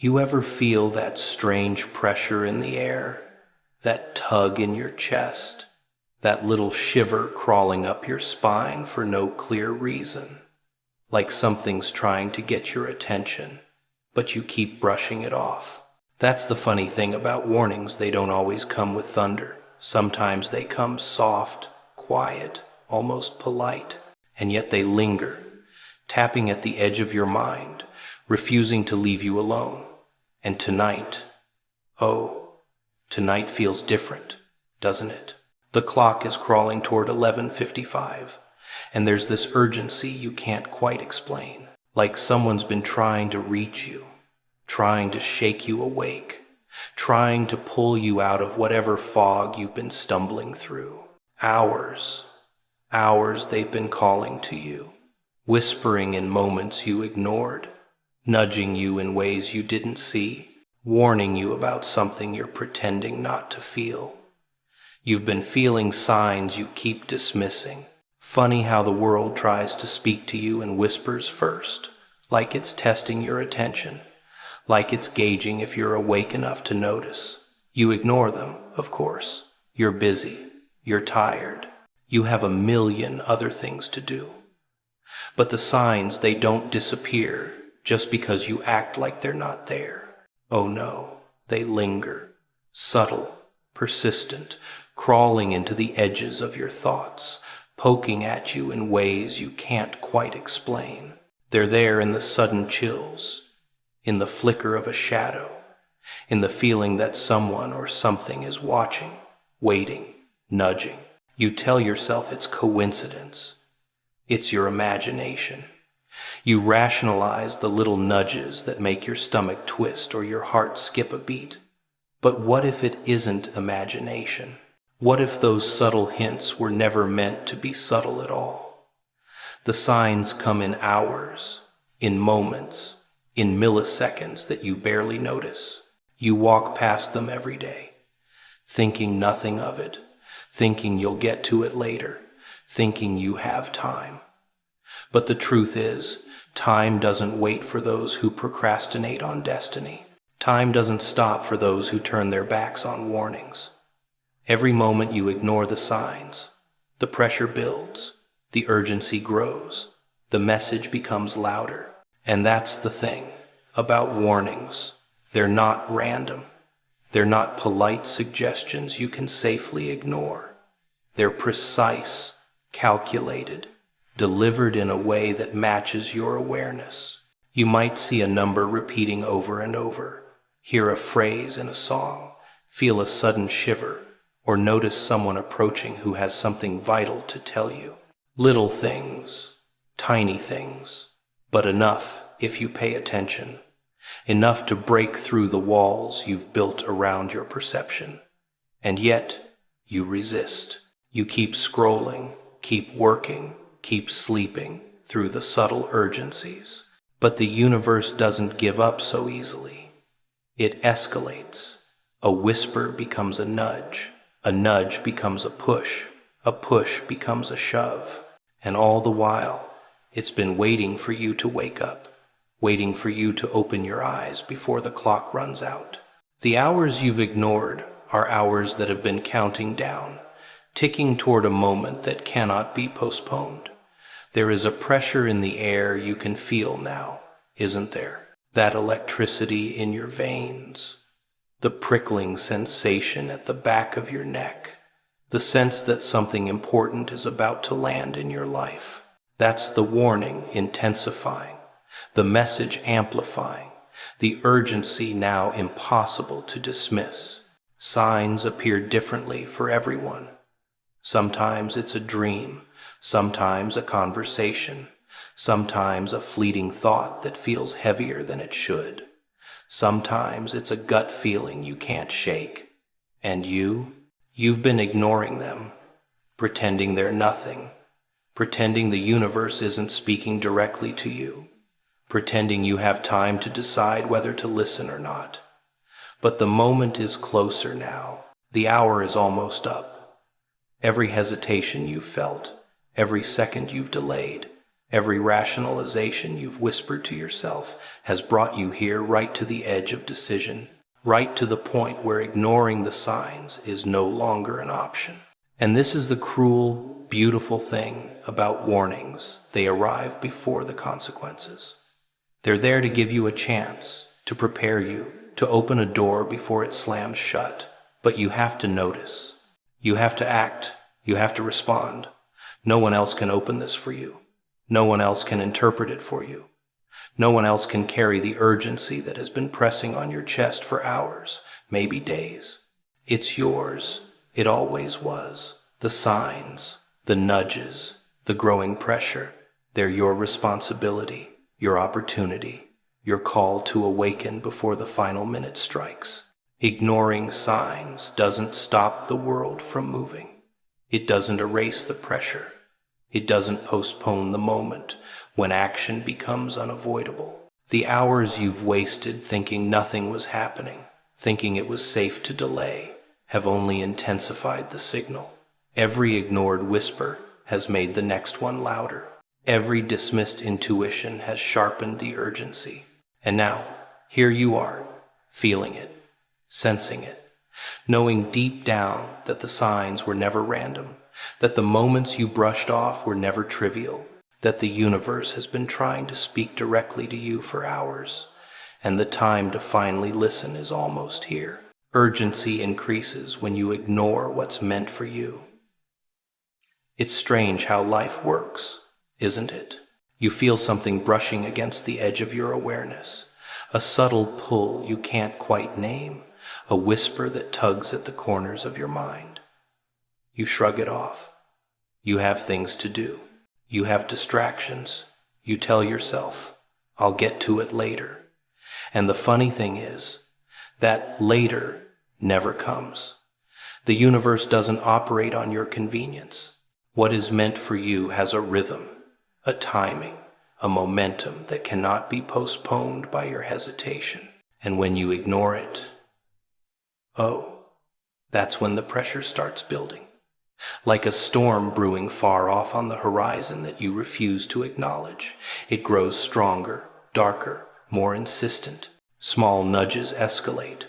You ever feel that strange pressure in the air, that tug in your chest, that little shiver crawling up your spine for no clear reason, like something's trying to get your attention, but you keep brushing it off? That's the funny thing about warnings. They don't always come with thunder. Sometimes they come soft, quiet, almost polite, and yet they linger, tapping at the edge of your mind, refusing to leave you alone. And tonight, tonight feels different, doesn't it? The clock is crawling toward 11:55, and there's this urgency you can't quite explain, like someone's been trying to reach you, trying to shake you awake, trying to pull you out of whatever fog you've been stumbling through. Hours they've been calling to you, whispering in moments you ignored, nudging you in ways you didn't see, warning you about something you're pretending not to feel. You've been feeling signs you keep dismissing. Funny how the world tries to speak to you in whispers first, like it's testing your attention, like it's gauging if you're awake enough to notice. You ignore them, of course. You're busy. You're tired. You have a million other things to do. But the signs, they don't disappear just because you act like they're not there. Oh no, they linger, subtle, persistent, crawling into the edges of your thoughts, poking at you in ways you can't quite explain. They're there in the sudden chills, in the flicker of a shadow, in the feeling that someone or something is watching, waiting, nudging. You tell yourself it's coincidence. It's your imagination. You rationalize the little nudges that make your stomach twist or your heart skip a beat. But what if it isn't imagination? What if those subtle hints were never meant to be subtle at all? The signs come in hours, in moments, in milliseconds that you barely notice. You walk past them every day, thinking nothing of it, thinking you'll get to it later, thinking you have time. But the truth is, time doesn't wait for those who procrastinate on destiny. Time doesn't stop for those who turn their backs on warnings. Every moment you ignore the signs, the pressure builds, the urgency grows, the message becomes louder. And that's the thing about warnings. They're not random. They're not polite suggestions you can safely ignore. They're precise, calculated, delivered in a way that matches your awareness. You might see a number repeating over and over, hear a phrase in a song, feel a sudden shiver, or notice someone approaching who has something vital to tell you. Little things, tiny things, but enough if you pay attention. Enough to break through the walls you've built around your perception. And yet, you resist. You keep scrolling, keep working, keep sleeping through the subtle urgencies. But the universe doesn't give up so easily. It escalates. A whisper becomes a nudge becomes a push becomes a shove. And all the while, it's been waiting for you to wake up, waiting for you to open your eyes before the clock runs out. The hours you've ignored are hours that have been counting down, ticking toward a moment that cannot be postponed. There is a pressure in the air you can feel now, isn't there? That electricity in your veins, the prickling sensation at the back of your neck, the sense that something important is about to land in your life. That's the warning intensifying, the message amplifying, the urgency now impossible to dismiss. Signs appear differently for everyone. Sometimes it's a dream, sometimes a conversation, sometimes a fleeting thought that feels heavier than it should. Sometimes it's a gut feeling you can't shake. And you've been ignoring them, pretending they're nothing, pretending the universe isn't speaking directly to you, pretending you have time to decide whether to listen or not. But the moment is closer now. The hour is almost up. Every hesitation you've felt, every second you've delayed, Every rationalization you've whispered to yourself has brought you here, right to the edge of decision, right to the point where ignoring the signs is no longer an option. And this is the cruel, beautiful thing about warnings. They arrive before the consequences. They're there to give you a chance, to prepare you, to open a door before it slams shut. But you have to notice. You have to act. You have to respond. No one else can open this for you. No one else can interpret it for you. No one else can carry the urgency that has been pressing on your chest for hours, maybe days. It's yours. It always was. The signs, the nudges, the growing pressure, they're your responsibility, your opportunity, your call to awaken before the final minute strikes. Ignoring signs doesn't stop the world from moving. It doesn't erase the pressure. It doesn't postpone the moment when action becomes unavoidable. The hours you've wasted thinking nothing was happening, thinking it was safe to delay, have only intensified the signal. Every ignored whisper has made the next one louder. Every dismissed intuition has sharpened the urgency. And now, here you are, feeling it, sensing it, knowing deep down that the signs were never random, that the moments you brushed off were never trivial, that the universe has been trying to speak directly to you for hours, and the time to finally listen is almost here. Urgency increases when you ignore what's meant for you. It's strange how life works, isn't it? You feel something brushing against the edge of your awareness, a subtle pull you can't quite name, a whisper that tugs at the corners of your mind. You shrug it off. You have things to do. You have distractions. You tell yourself, I'll get to it later. And the funny thing is, that later never comes. The universe doesn't operate on your convenience. What is meant for you has a rhythm, a timing, a momentum that cannot be postponed by your hesitation. And when you ignore it, that's when the pressure starts building. Like a storm brewing far off on the horizon that you refuse to acknowledge. It grows stronger, darker, more insistent. Small nudges escalate.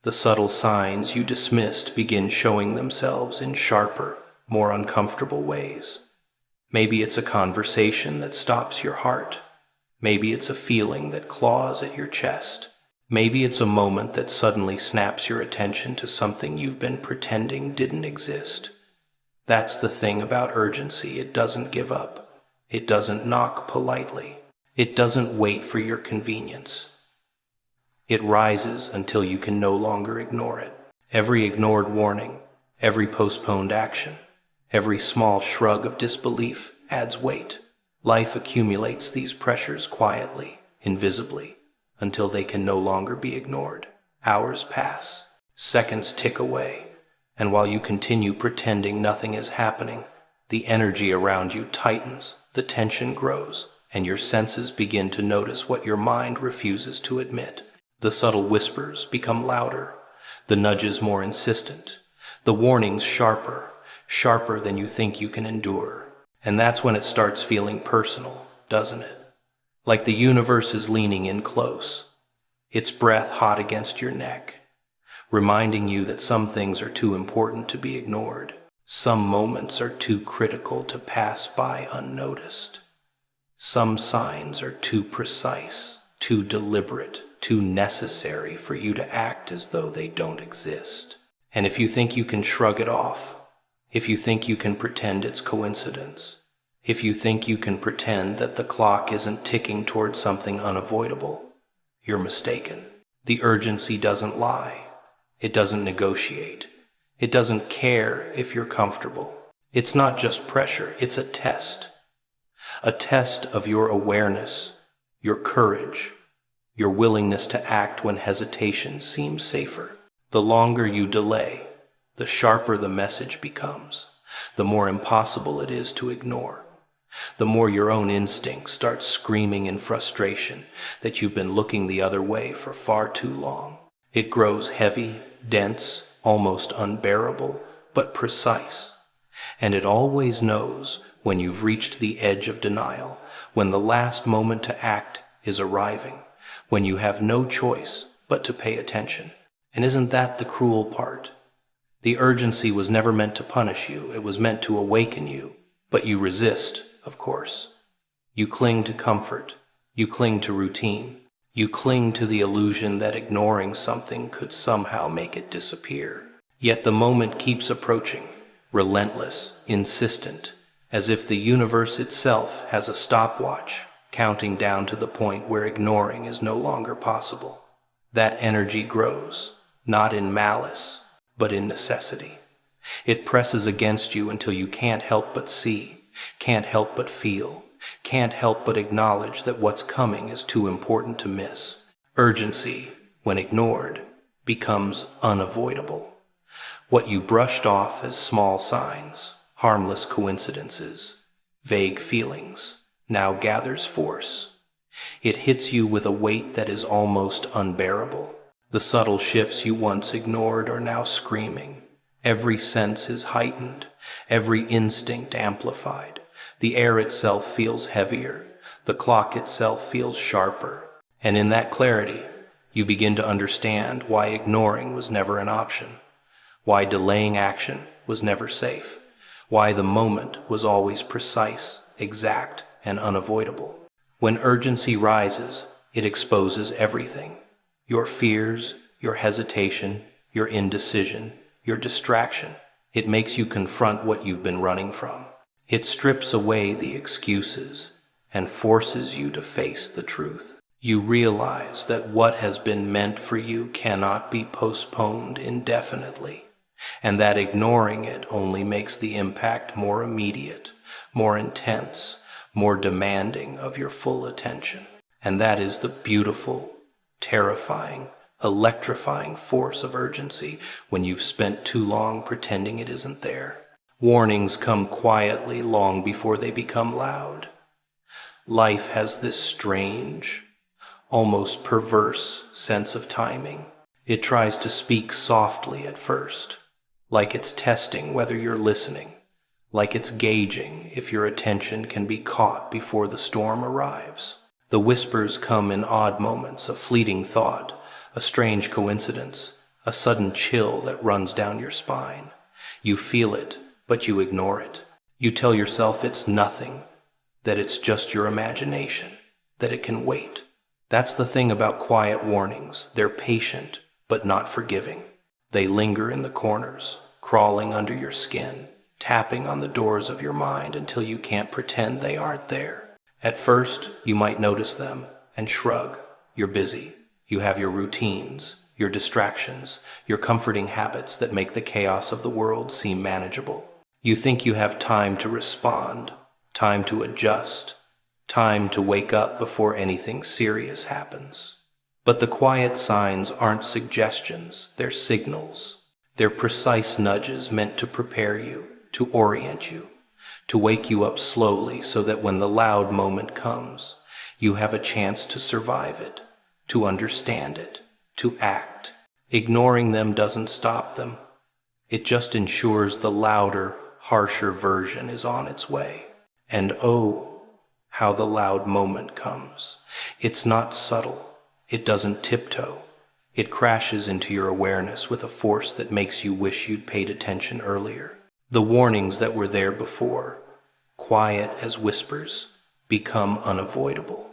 The subtle signs you dismissed begin showing themselves in sharper, more uncomfortable ways. Maybe it's a conversation that stops your heart. Maybe it's a feeling that claws at your chest. Maybe it's a moment that suddenly snaps your attention to something you've been pretending didn't exist. That's the thing about urgency. It doesn't give up. It doesn't knock politely. It doesn't wait for your convenience. It rises until you can no longer ignore it. Every ignored warning, every postponed action, every small shrug of disbelief adds weight. Life accumulates these pressures quietly, invisibly, until they can no longer be ignored. Hours pass, seconds tick away, and while you continue pretending nothing is happening, the energy around you tightens, the tension grows, and your senses begin to notice what your mind refuses to admit. The subtle whispers become louder, the nudges more insistent, the warnings sharper, sharper than you think you can endure. And that's when it starts feeling personal, doesn't it? Like the universe is leaning in close, its breath hot against your neck, reminding you that some things are too important to be ignored. Some moments are too critical to pass by unnoticed. Some signs are too precise, too deliberate, too necessary for you to act as though they don't exist. And if you think you can shrug it off, if you think you can pretend it's coincidence, if you think you can pretend that the clock isn't ticking toward something unavoidable, you're mistaken. The urgency doesn't lie. It doesn't negotiate. It doesn't care if you're comfortable. It's not just pressure, it's a test of your awareness, your courage, your willingness to act when hesitation seems safer. The longer you delay, the sharper the message becomes, the more impossible it is to ignore. The more your own instinct starts screaming in frustration that you've been looking the other way for far too long. It grows heavy, dense, almost unbearable, but precise. And it always knows when you've reached the edge of denial, when the last moment to act is arriving, when you have no choice but to pay attention. And isn't that the cruel part? The urgency was never meant to punish you, it was meant to awaken you. But you resist, of course. You cling to comfort, you cling to routine, you cling to the illusion that ignoring something could somehow make it disappear. Yet the moment keeps approaching, relentless, insistent, as if the universe itself has a stopwatch, counting down to the point where ignoring is no longer possible. That energy grows, not in malice, but in necessity. It presses against you until you can't help but see, can't help but feel, can't help but acknowledge that what's coming is too important to miss. Urgency, when ignored, becomes unavoidable. What you brushed off as small signs, harmless coincidences, vague feelings, now gathers force. It hits you with a weight that is almost unbearable. The subtle shifts you once ignored are now screaming. Every sense is heightened, every instinct amplified. The air itself feels heavier, the clock itself feels sharper. And in that clarity, you begin to understand why ignoring was never an option, why delaying action was never safe, why the moment was always precise, exact, and unavoidable. When urgency rises, it exposes everything. Your fears, your hesitation, your indecision, your distraction. It makes you confront what you've been running from. It strips away the excuses and forces you to face the truth. You realize that what has been meant for you cannot be postponed indefinitely, and that ignoring it only makes the impact more immediate, more intense, more demanding of your full attention. And that is the beautiful, terrifying, electrifying force of urgency when you've spent too long pretending it isn't there. Warnings come quietly long before they become loud. Life has this strange, almost perverse sense of timing. It tries to speak softly at first, like it's testing whether you're listening, like it's gauging if your attention can be caught before the storm arrives. The whispers come in odd moments, a fleeting thought, a strange coincidence, a sudden chill that runs down your spine. You feel it, but you ignore it. You tell yourself it's nothing, that it's just your imagination, that it can wait. That's the thing about quiet warnings. They're patient, but not forgiving. They linger in the corners, crawling under your skin, tapping on the doors of your mind until you can't pretend they aren't there. At first, you might notice them and shrug. You're busy. You have your routines, your distractions, your comforting habits that make the chaos of the world seem manageable. You think you have time to respond, time to adjust, time to wake up before anything serious happens. But the quiet signs aren't suggestions, they're signals. They're precise nudges meant to prepare you, to orient you, to wake you up slowly so that when the loud moment comes, you have a chance to survive it, to understand it, to act. Ignoring them doesn't stop them. It just ensures the louder, harsher version is on its way. And oh, how the loud moment comes. It's not subtle. It doesn't tiptoe. It crashes into your awareness with a force that makes you wish you'd paid attention earlier. The warnings that were there before, quiet as whispers, become unavoidable.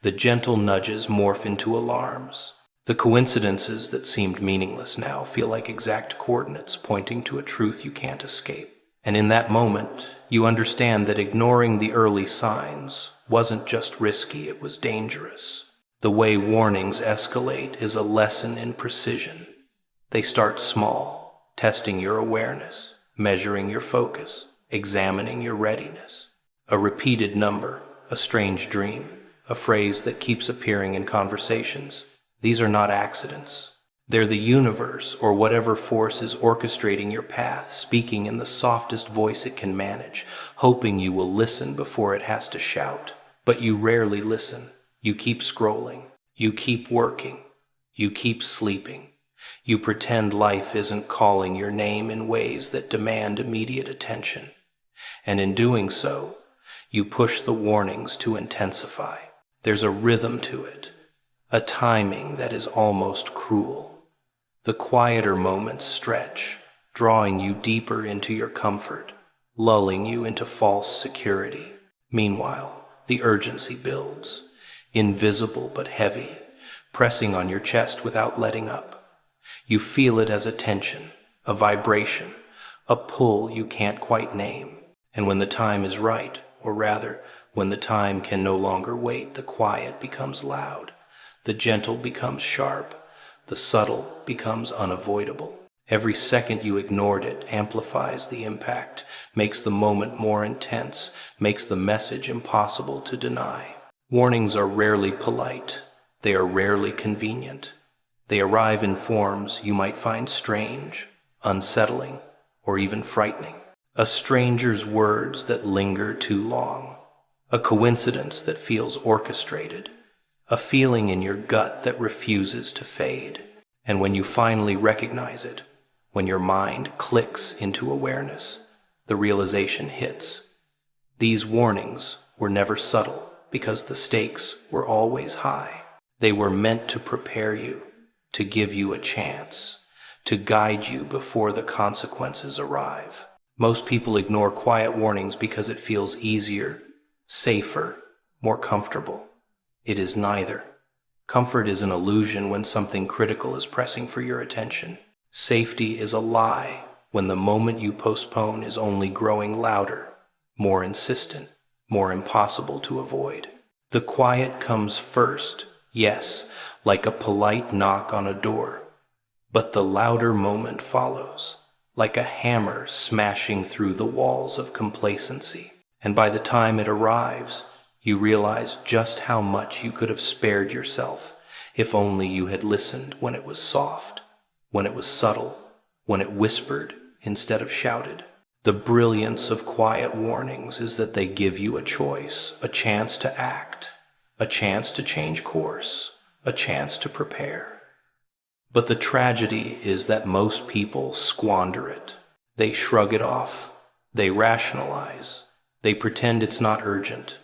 The gentle nudges morph into alarms. The coincidences that seemed meaningless now feel like exact coordinates pointing to a truth you can't escape. And in that moment, you understand that ignoring the early signs wasn't just risky, it was dangerous. The way warnings escalate is a lesson in precision. They start small, testing your awareness, measuring your focus, examining your readiness. A repeated number, a strange dream, a phrase that keeps appearing in conversations. These are not accidents. They're the universe or whatever force is orchestrating your path, speaking in the softest voice it can manage, hoping you will listen before it has to shout. But you rarely listen. You keep scrolling. You keep working. You keep sleeping. You pretend life isn't calling your name in ways that demand immediate attention. And in doing so, you push the warnings to intensify. There's a rhythm to it, a timing that is almost cruel. The quieter moments stretch, drawing you deeper into your comfort, lulling you into false security. Meanwhile, the urgency builds, invisible but heavy, pressing on your chest without letting up. You feel it as a tension, a vibration, a pull you can't quite name. And when the time is right, or rather, when the time can no longer wait, the quiet becomes loud, the gentle becomes sharp, the subtle becomes unavoidable. Every second you ignored it amplifies the impact, makes the moment more intense, makes the message impossible to deny. Warnings are rarely polite. They are rarely convenient. They arrive in forms you might find strange, unsettling, or even frightening. A stranger's words that linger too long. A coincidence that feels orchestrated. A feeling in your gut that refuses to fade. And when you finally recognize it, when your mind clicks into awareness, the realization hits. These warnings were never subtle because the stakes were always high. They were meant to prepare you, to give you a chance, to guide you before the consequences arrive. Most people ignore quiet warnings because it feels easier, safer, more comfortable. It is neither. Comfort is an illusion when something critical is pressing for your attention. Safety is a lie when the moment you postpone is only growing louder, more insistent, more impossible to avoid. The quiet comes first, yes, like a polite knock on a door. But the louder moment follows, like a hammer smashing through the walls of complacency. And by the time it arrives, you realize just how much you could have spared yourself if only you had listened when it was soft, when it was subtle, when it whispered instead of shouted. The brilliance of quiet warnings is that they give you a choice, a chance to act, a chance to change course, a chance to prepare. But the tragedy is that most people squander it. They shrug it off. They rationalize. They pretend it's not urgent.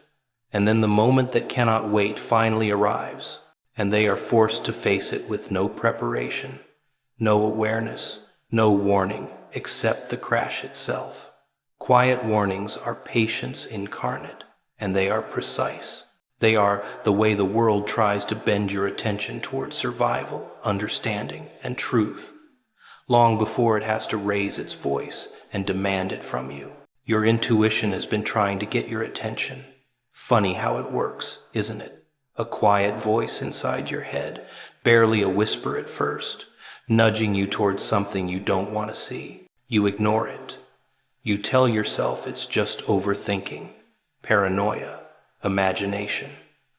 And then the moment that cannot wait finally arrives, and they are forced to face it with no preparation, no awareness, no warning except the crash itself. Quiet warnings are patience incarnate, and they are precise. They are the way the world tries to bend your attention toward survival, understanding, and truth, long before it has to raise its voice and demand it from you. Your intuition has been trying to get your attention. Funny how it works, isn't it? A quiet voice inside your head, barely a whisper at first, nudging you towards something you don't want to see. You ignore it. You tell yourself it's just overthinking, paranoia, imagination,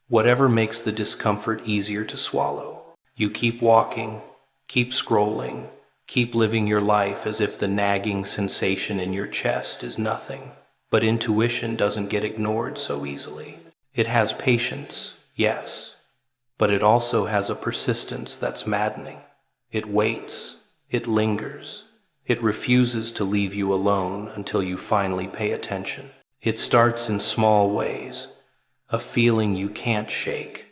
whatever makes the discomfort easier to swallow. You keep walking, keep scrolling, keep living your life as if the nagging sensation in your chest is nothing. But intuition doesn't get ignored so easily. It has patience, yes, but it also has a persistence that's maddening. It waits, it lingers, it refuses to leave you alone until you finally pay attention. It starts in small ways, a feeling you can't shake,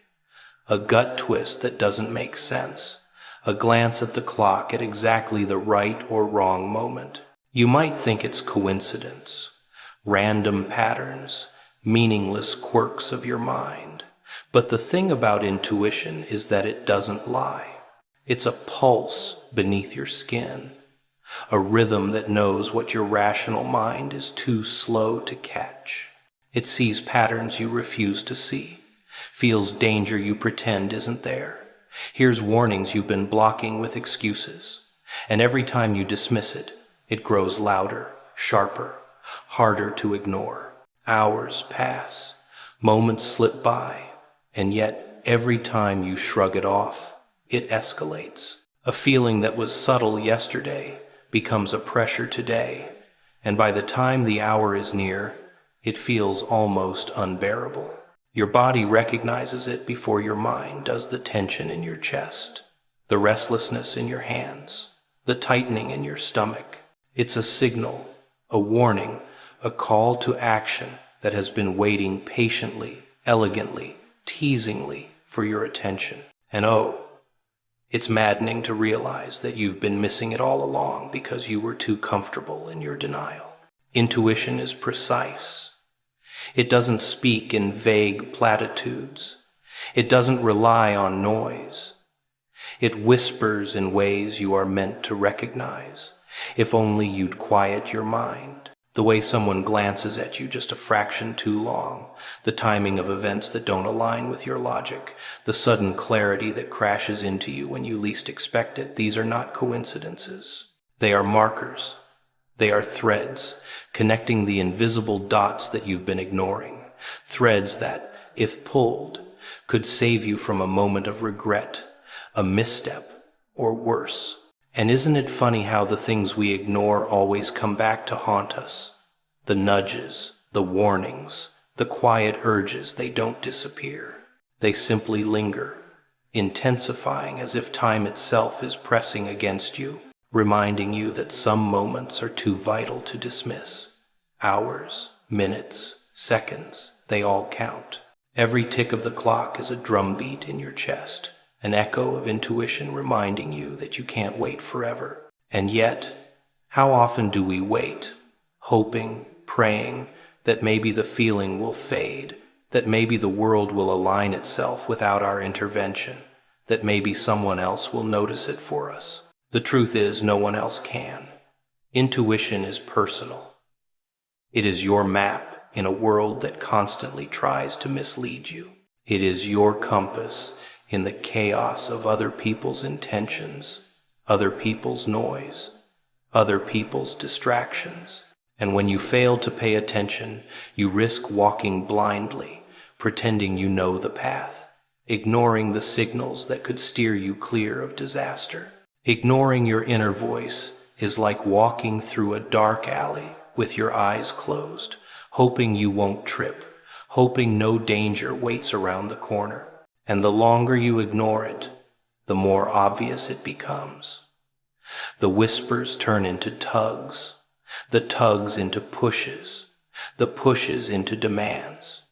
a gut twist that doesn't make sense, a glance at the clock at exactly the right or wrong moment. You might think it's coincidence, random patterns, meaningless quirks of your mind. But the thing about intuition is that it doesn't lie. It's a pulse beneath your skin, a rhythm that knows what your rational mind is too slow to catch. It sees patterns you refuse to see, feels danger you pretend isn't there, hears warnings you've been blocking with excuses. And every time you dismiss it, it grows louder, sharper, harder to ignore. Hours pass, moments slip by, and yet every time you shrug it off, it escalates. A feeling that was subtle yesterday becomes a pressure today, and by the time the hour is near, it feels almost unbearable. Your body recognizes it before your mind does. The tension in your chest, the restlessness in your hands, the tightening in your stomach. It's a signal, a warning, a call to action that has been waiting patiently, elegantly, teasingly for your attention. And oh, it's maddening to realize that you've been missing it all along because you were too comfortable in your denial. Intuition is precise. It doesn't speak in vague platitudes. It doesn't rely on noise. It whispers in ways you are meant to recognize, if only you'd quiet your mind. The way someone glances at you just a fraction too long, the timing of events that don't align with your logic, the sudden clarity that crashes into you when you least expect it. These are not coincidences. They are markers. They are threads connecting the invisible dots that you've been ignoring. Threads that, if pulled, could save you from a moment of regret, a misstep, or worse. And isn't it funny how the things we ignore always come back to haunt us? The nudges, the warnings, the quiet urges, they don't disappear. They simply linger, intensifying as if time itself is pressing against you, reminding you that some moments are too vital to dismiss. Hours, minutes, seconds, they all count. Every tick of the clock is a drumbeat in your chest, an echo of intuition reminding you that you can't wait forever. And yet, how often do we wait, hoping, praying that maybe the feeling will fade, that maybe the world will align itself without our intervention, that maybe someone else will notice it for us? The truth is, no one else can. Intuition is personal. It is your map in a world that constantly tries to mislead you. It is your compass in the chaos of other people's intentions, other people's noise, other people's distractions. And when you fail to pay attention, you risk walking blindly, pretending you know the path, ignoring the signals that could steer you clear of disaster. Ignoring your inner voice is like walking through a dark alley with your eyes closed, hoping you won't trip, hoping no danger waits around the corner. And the longer you ignore it, the more obvious it becomes. The whispers turn into tugs, the tugs into pushes, the pushes into demands.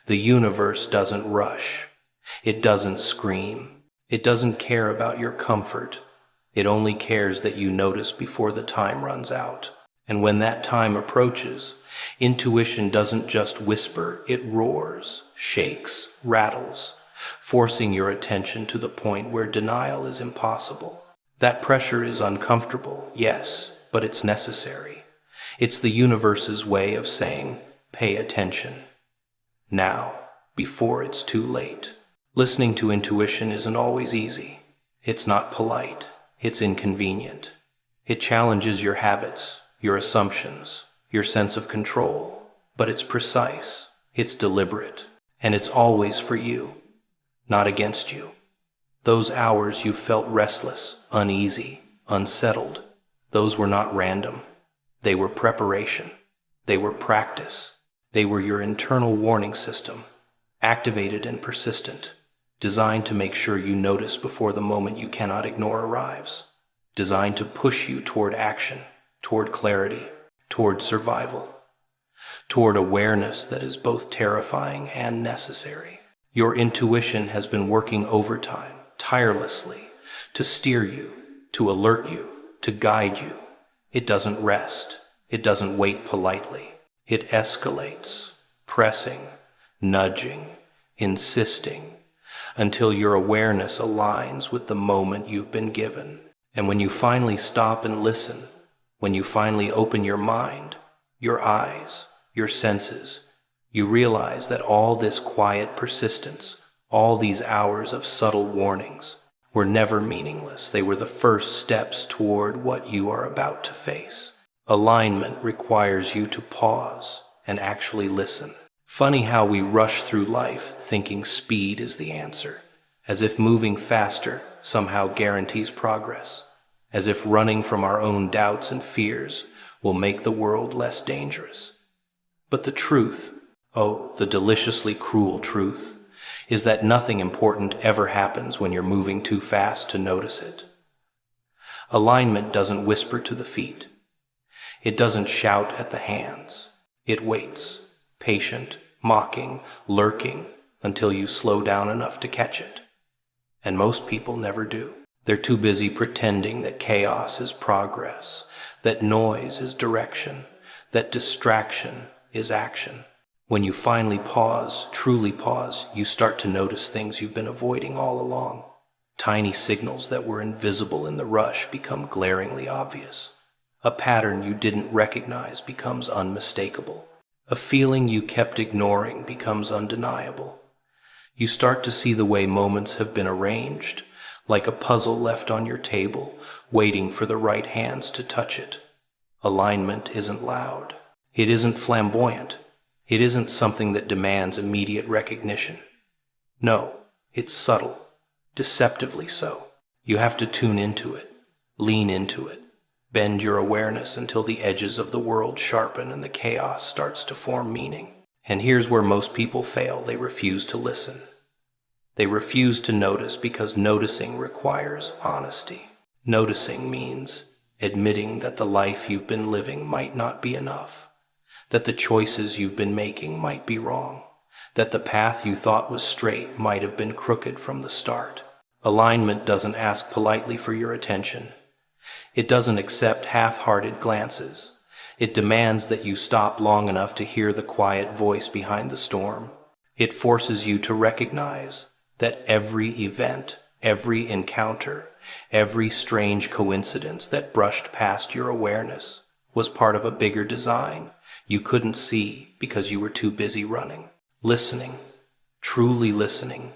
The universe doesn't rush. It doesn't scream. It doesn't care about your comfort. It only cares that you notice before the time runs out. And when that time approaches, intuition doesn't just whisper, it roars, shakes, rattles, forcing your attention to the point where denial is impossible. That pressure is uncomfortable, yes, but it's necessary. It's the universe's way of saying, pay attention. Now, before it's too late. Listening to intuition isn't always easy. It's not polite. It's inconvenient. It challenges your habits, your assumptions, your sense of control. But it's precise, it's deliberate, and it's always for you, not against you. Those hours you felt restless, uneasy, unsettled, those were not random. They were preparation. They were practice. They were your internal warning system, activated and persistent, designed to make sure you notice before the moment you cannot ignore arrives, designed to push you toward action, toward clarity, toward survival, toward awareness that is both terrifying and necessary. Your intuition has been working overtime, tirelessly, to steer you, to alert you, to guide you. It doesn't rest. It doesn't wait politely. It escalates, pressing, nudging, insisting, until your awareness aligns with the moment you've been given. And when you finally stop and listen, when you finally open your mind, your eyes, your senses, you realize that all this quiet persistence, all these hours of subtle warnings, were never meaningless. They were the first steps toward what you are about to face. Alignment requires you to pause and actually listen. Funny how we rush through life thinking speed is the answer, as if moving faster somehow guarantees progress, as if running from our own doubts and fears will make the world less dangerous. But the truth, oh, the deliciously cruel truth, is that nothing important ever happens when you're moving too fast to notice it. Alignment doesn't whisper to the feet. It doesn't shout at the hands. It waits, patient, mocking, lurking, until you slow down enough to catch it. And most people never do. They're too busy pretending that chaos is progress, that noise is direction, that distraction is action. When you finally pause, truly pause, you start to notice things you've been avoiding all along. Tiny signals that were invisible in the rush become glaringly obvious. A pattern you didn't recognize becomes unmistakable. A feeling you kept ignoring becomes undeniable. You start to see the way moments have been arranged, like a puzzle left on your table, waiting for the right hands to touch it. Alignment isn't loud. It isn't flamboyant. It isn't something that demands immediate recognition. No, it's subtle, deceptively so. You have to tune into it, lean into it, bend your awareness until the edges of the world sharpen and the chaos starts to form meaning. And here's where most people fail. They refuse to listen. They refuse to notice because noticing requires honesty. Noticing means admitting that the life you've been living might not be enough, that the choices you've been making might be wrong, that the path you thought was straight might have been crooked from the start. Alignment doesn't ask politely for your attention. It doesn't accept half-hearted glances. It demands that you stop long enough to hear the quiet voice behind the storm. It forces you to recognize that every event, every encounter, every strange coincidence that brushed past your awareness was part of a bigger design you couldn't see because you were too busy running. Listening, truly listening,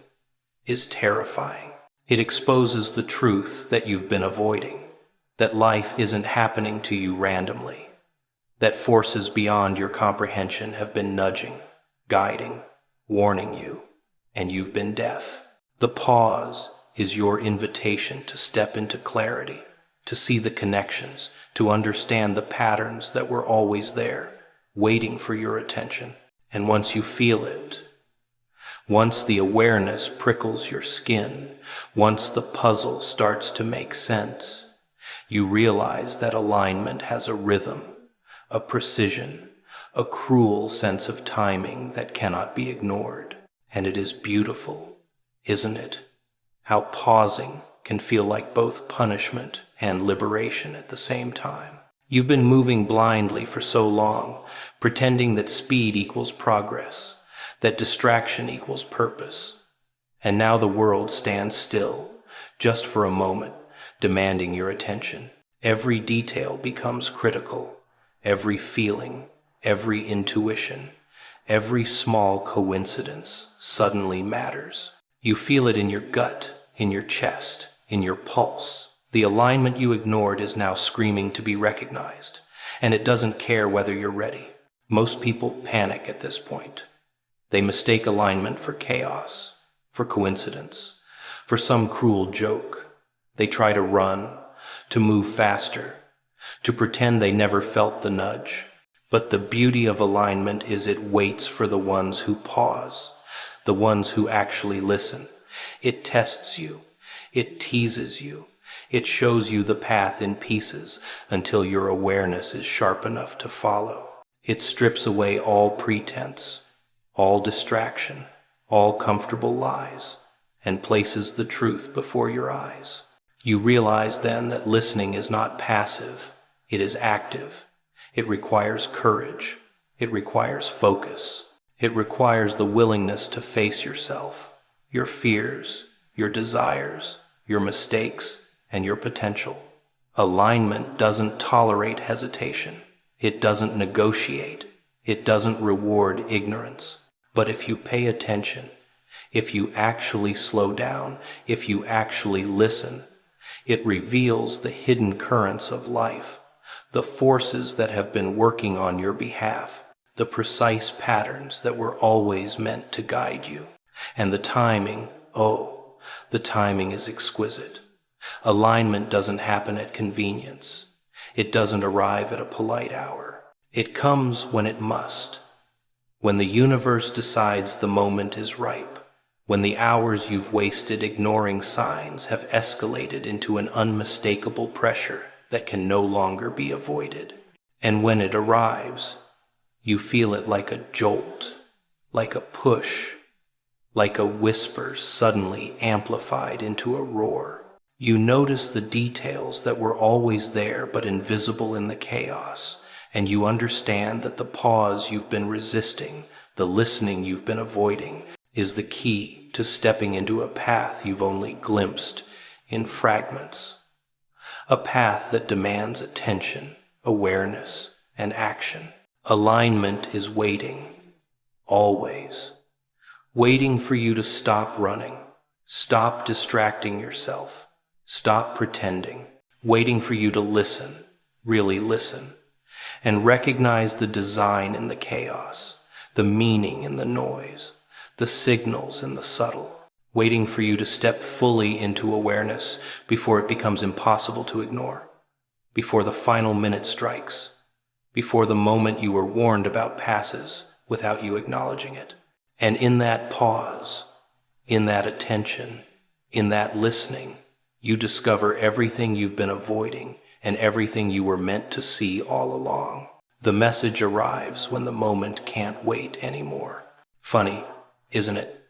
is terrifying. It exposes the truth that you've been avoiding, that life isn't happening to you randomly, that forces beyond your comprehension have been nudging, guiding, warning you, and you've been deaf. The pause is your invitation to step into clarity, to see the connections, to understand the patterns that were always there, waiting for your attention. And once you feel it, once the awareness prickles your skin, once the puzzle starts to make sense, you realize that alignment has a rhythm, a precision, a cruel sense of timing that cannot be ignored. And it is beautiful, isn't it? How pausing can feel like both punishment and liberation at the same time. You've been moving blindly for so long, pretending that speed equals progress, that distraction equals purpose. And now the world stands still, just for a moment, demanding your attention. Every detail becomes critical, every feeling, every intuition, every small coincidence suddenly matters. You feel it in your gut, in your chest, in your pulse. The alignment you ignored is now screaming to be recognized, and it doesn't care whether you're ready. Most people panic at this point. They mistake alignment for chaos, for coincidence, for some cruel joke. They try to run, to move faster, to pretend they never felt the nudge. But the beauty of alignment is it waits for the ones who pause, the ones who actually listen. It tests you. It teases you. It shows you the path in pieces until your awareness is sharp enough to follow. It strips away all pretense, all distraction, all comfortable lies, and places the truth before your eyes. You realize then that listening is not passive, it is active. It requires courage. It requires focus. It requires the willingness to face yourself, your fears, your desires, your mistakes, and your potential. Alignment doesn't tolerate hesitation. It doesn't negotiate. It doesn't reward ignorance. But if you pay attention, if you actually slow down, if you actually listen, it reveals the hidden currents of life, the forces that have been working on your behalf, the precise patterns that were always meant to guide you. And the timing, the timing is exquisite. Alignment doesn't happen at convenience. It doesn't arrive at a polite hour. It comes when it must. When the universe decides the moment is ripe. When the hours you've wasted ignoring signs have escalated into an unmistakable pressure that can no longer be avoided. And when it arrives, You feel it like a jolt, like a push, like a whisper suddenly amplified into a roar. You notice the details that were always there but invisible in the chaos, and you understand that the pause you've been resisting, the listening you've been avoiding, is the key to stepping into a path you've only glimpsed in fragments. A path that demands attention, awareness, and action. Alignment is waiting, always. Waiting for you to stop running, stop distracting yourself, stop pretending. Waiting for you to listen, really listen, and recognize the design in the chaos, the meaning in the noise, the signals in the subtle. Waiting for you to step fully into awareness before it becomes impossible to ignore, before the final minute strikes, before the moment you were warned about passes without you acknowledging it. And in that pause, in that attention, in that listening, you discover everything you've been avoiding and everything you were meant to see all along. The message arrives when the moment can't wait anymore. Funny, isn't it?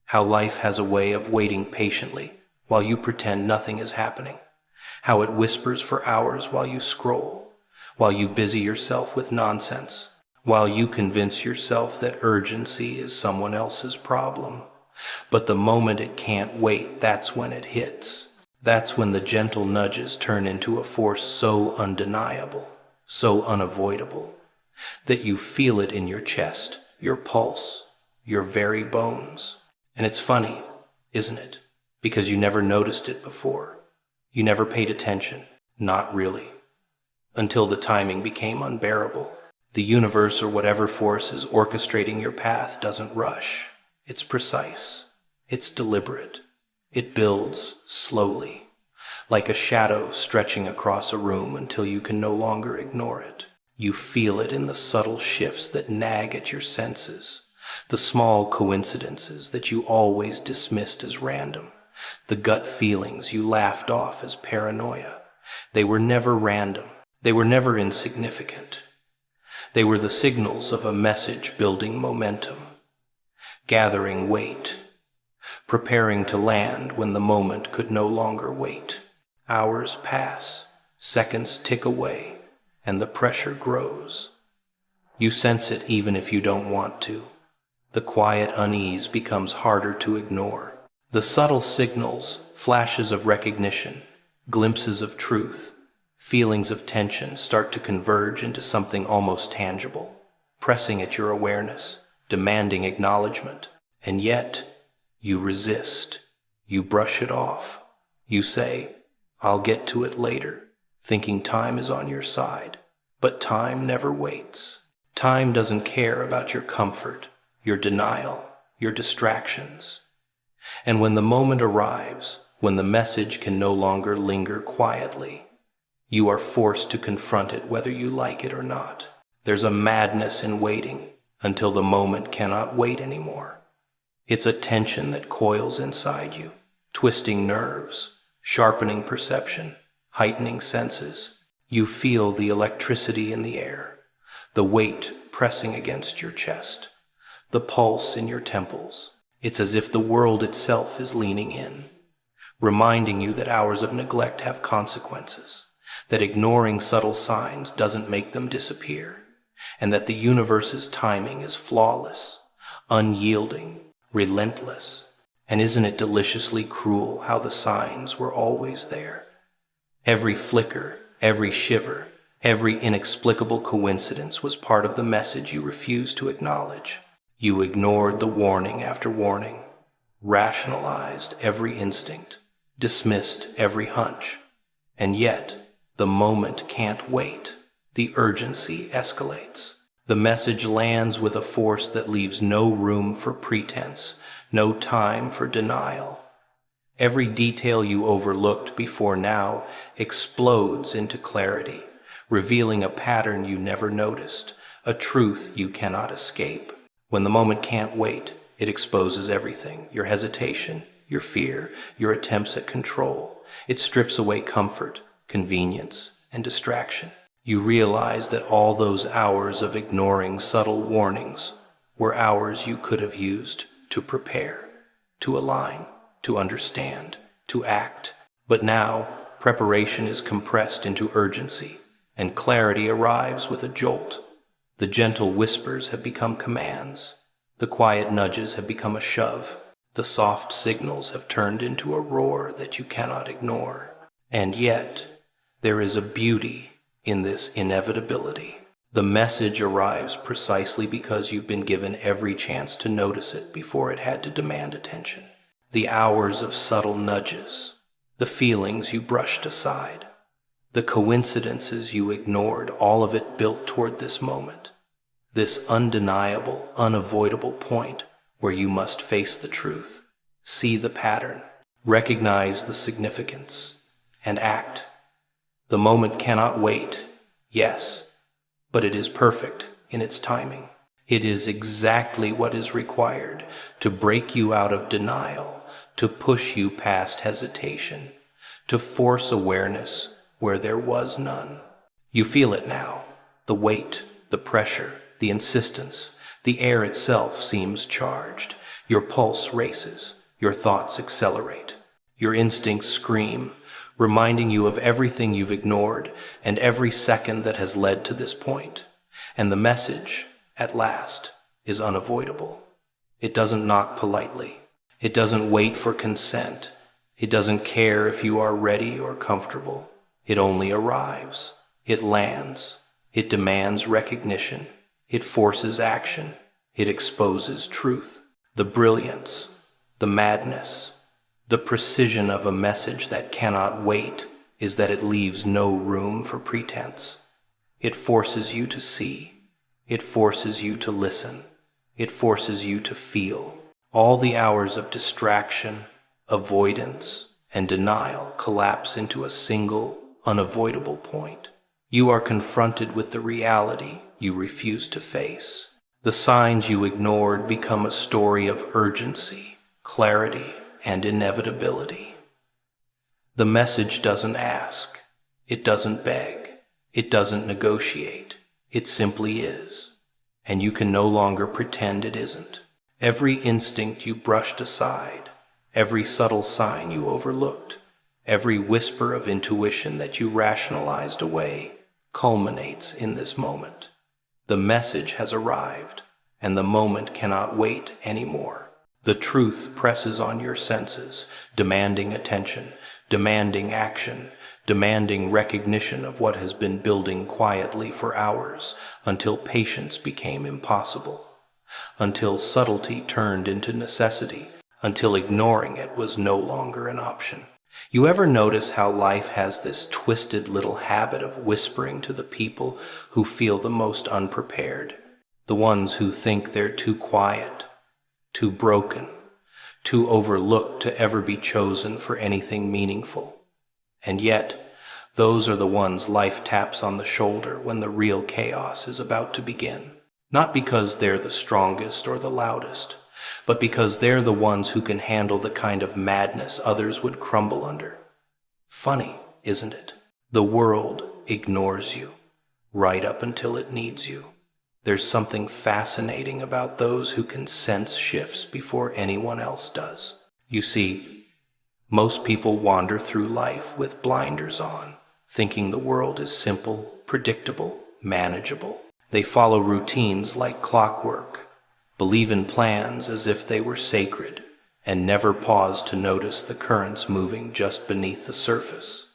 How life has a way of waiting patiently while you pretend nothing is happening. How it whispers for hours while you scroll, while you busy yourself with nonsense, while you convince yourself that urgency is someone else's problem. But the moment it can't wait, that's when it hits. That's when the gentle nudges turn into a force so undeniable, so unavoidable, that you feel it in your chest, your pulse, your very bones. And it's funny, isn't it? Because you never noticed it before. You never paid attention, not really. Until the timing became unbearable. The universe or whatever force is orchestrating your path doesn't rush. It's precise. It's deliberate. It builds slowly, like a shadow stretching across a room until you can no longer ignore it. You feel it in the subtle shifts that nag at your senses, the small coincidences that you always dismissed as random, the gut feelings you laughed off as paranoia. They were never random. They were never insignificant. They were the signals of a message building momentum, gathering weight, preparing to land when the moment could no longer wait. Hours pass, seconds tick away, and the pressure grows. You sense it even if you don't want to. The quiet unease becomes harder to ignore. The subtle signals, flashes of recognition, glimpses of truth, feelings of tension start to converge into something almost tangible, pressing at your awareness, demanding acknowledgement. And yet, you resist. You brush it off. You say, "I'll get to it later," thinking time is on your side. But time never waits. Time doesn't care about your comfort, your denial, your distractions. And when the moment arrives, when the message can no longer linger quietly, you are forced to confront it whether you like it or not. There's a madness in waiting until the moment cannot wait anymore. It's a tension that coils inside you, twisting nerves, sharpening perception, heightening senses. You feel the electricity in the air, the weight pressing against your chest, the pulse in your temples. It's as if the world itself is leaning in, reminding you that hours of neglect have consequences, that ignoring subtle signs doesn't make them disappear, and that the universe's timing is flawless, unyielding, relentless. And isn't it deliciously cruel how the signs were always there? Every flicker, every shiver, every inexplicable coincidence was part of the message you refused to acknowledge. You ignored the warning after warning, rationalized every instinct, dismissed every hunch. And yet, the moment can't wait. The urgency escalates. The message lands with a force that leaves no room for pretense, no time for denial. Every detail you overlooked before now explodes into clarity, revealing a pattern you never noticed, a truth you cannot escape. When the moment can't wait, it exposes everything, your hesitation, your fear, your attempts at control. It strips away comfort, convenience, and distraction. You realize that all those hours of ignoring subtle warnings were hours you could have used to prepare, to align, to understand, to act. But now, preparation is compressed into urgency, and clarity arrives with a jolt. The gentle whispers have become commands. The quiet nudges have become a shove. The soft signals have turned into a roar that you cannot ignore. And yet, there is a beauty in this inevitability. The message arrives precisely because you've been given every chance to notice it before it had to demand attention. The hours of subtle nudges, the feelings you brushed aside, the coincidences you ignored, all of it built toward this moment, this undeniable, unavoidable point where you must face the truth, see the pattern, recognize the significance, and act. The moment cannot wait, yes, but it is perfect in its timing. It is exactly what is required to break you out of denial, to push you past hesitation, to force awareness where there was none. You feel it now, the weight, the pressure, the insistence. The air itself seems charged. Your pulse races, your thoughts accelerate, your instincts scream, reminding you of everything you've ignored and every second that has led to this point. And the message, at last, is unavoidable. It doesn't knock politely. It doesn't wait for consent. It doesn't care if you are ready or comfortable. It only arrives. It lands. It demands recognition. It forces action. It exposes truth. The brilliance, the madness, the precision of a message that cannot wait is that it leaves no room for pretense. It forces you to see. It forces you to listen. It forces you to feel. All the hours of distraction, avoidance, and denial collapse into a single, unavoidable point. You are confronted with the reality you refuse to face. The signs you ignored become a story of urgency, clarity, and inevitability. The message doesn't ask. It doesn't beg. It doesn't negotiate. It simply is. And you can no longer pretend it isn't. Every instinct you brushed aside, every subtle sign you overlooked, every whisper of intuition that you rationalized away, culminates in this moment. The message has arrived, and the moment cannot wait anymore. The truth presses on your senses, demanding attention, demanding action, demanding recognition of what has been building quietly for hours until patience became impossible, until subtlety turned into necessity, until ignoring it was no longer an option. You ever notice how life has this twisted little habit of whispering to the people who feel the most unprepared, the ones who think they're too quiet, too broken, too overlooked to ever be chosen for anything meaningful? And yet, those are the ones life taps on the shoulder when the real chaos is about to begin. Not because they're the strongest or the loudest, but because they're the ones who can handle the kind of madness others would crumble under. Funny, isn't it? The world ignores you, right up until it needs you. There's something fascinating about those who can sense shifts before anyone else does. You see, most people wander through life with blinders on, thinking the world is simple, predictable, manageable. They follow routines like clockwork, believe in plans as if they were sacred, and never pause to notice the currents moving just beneath the surface.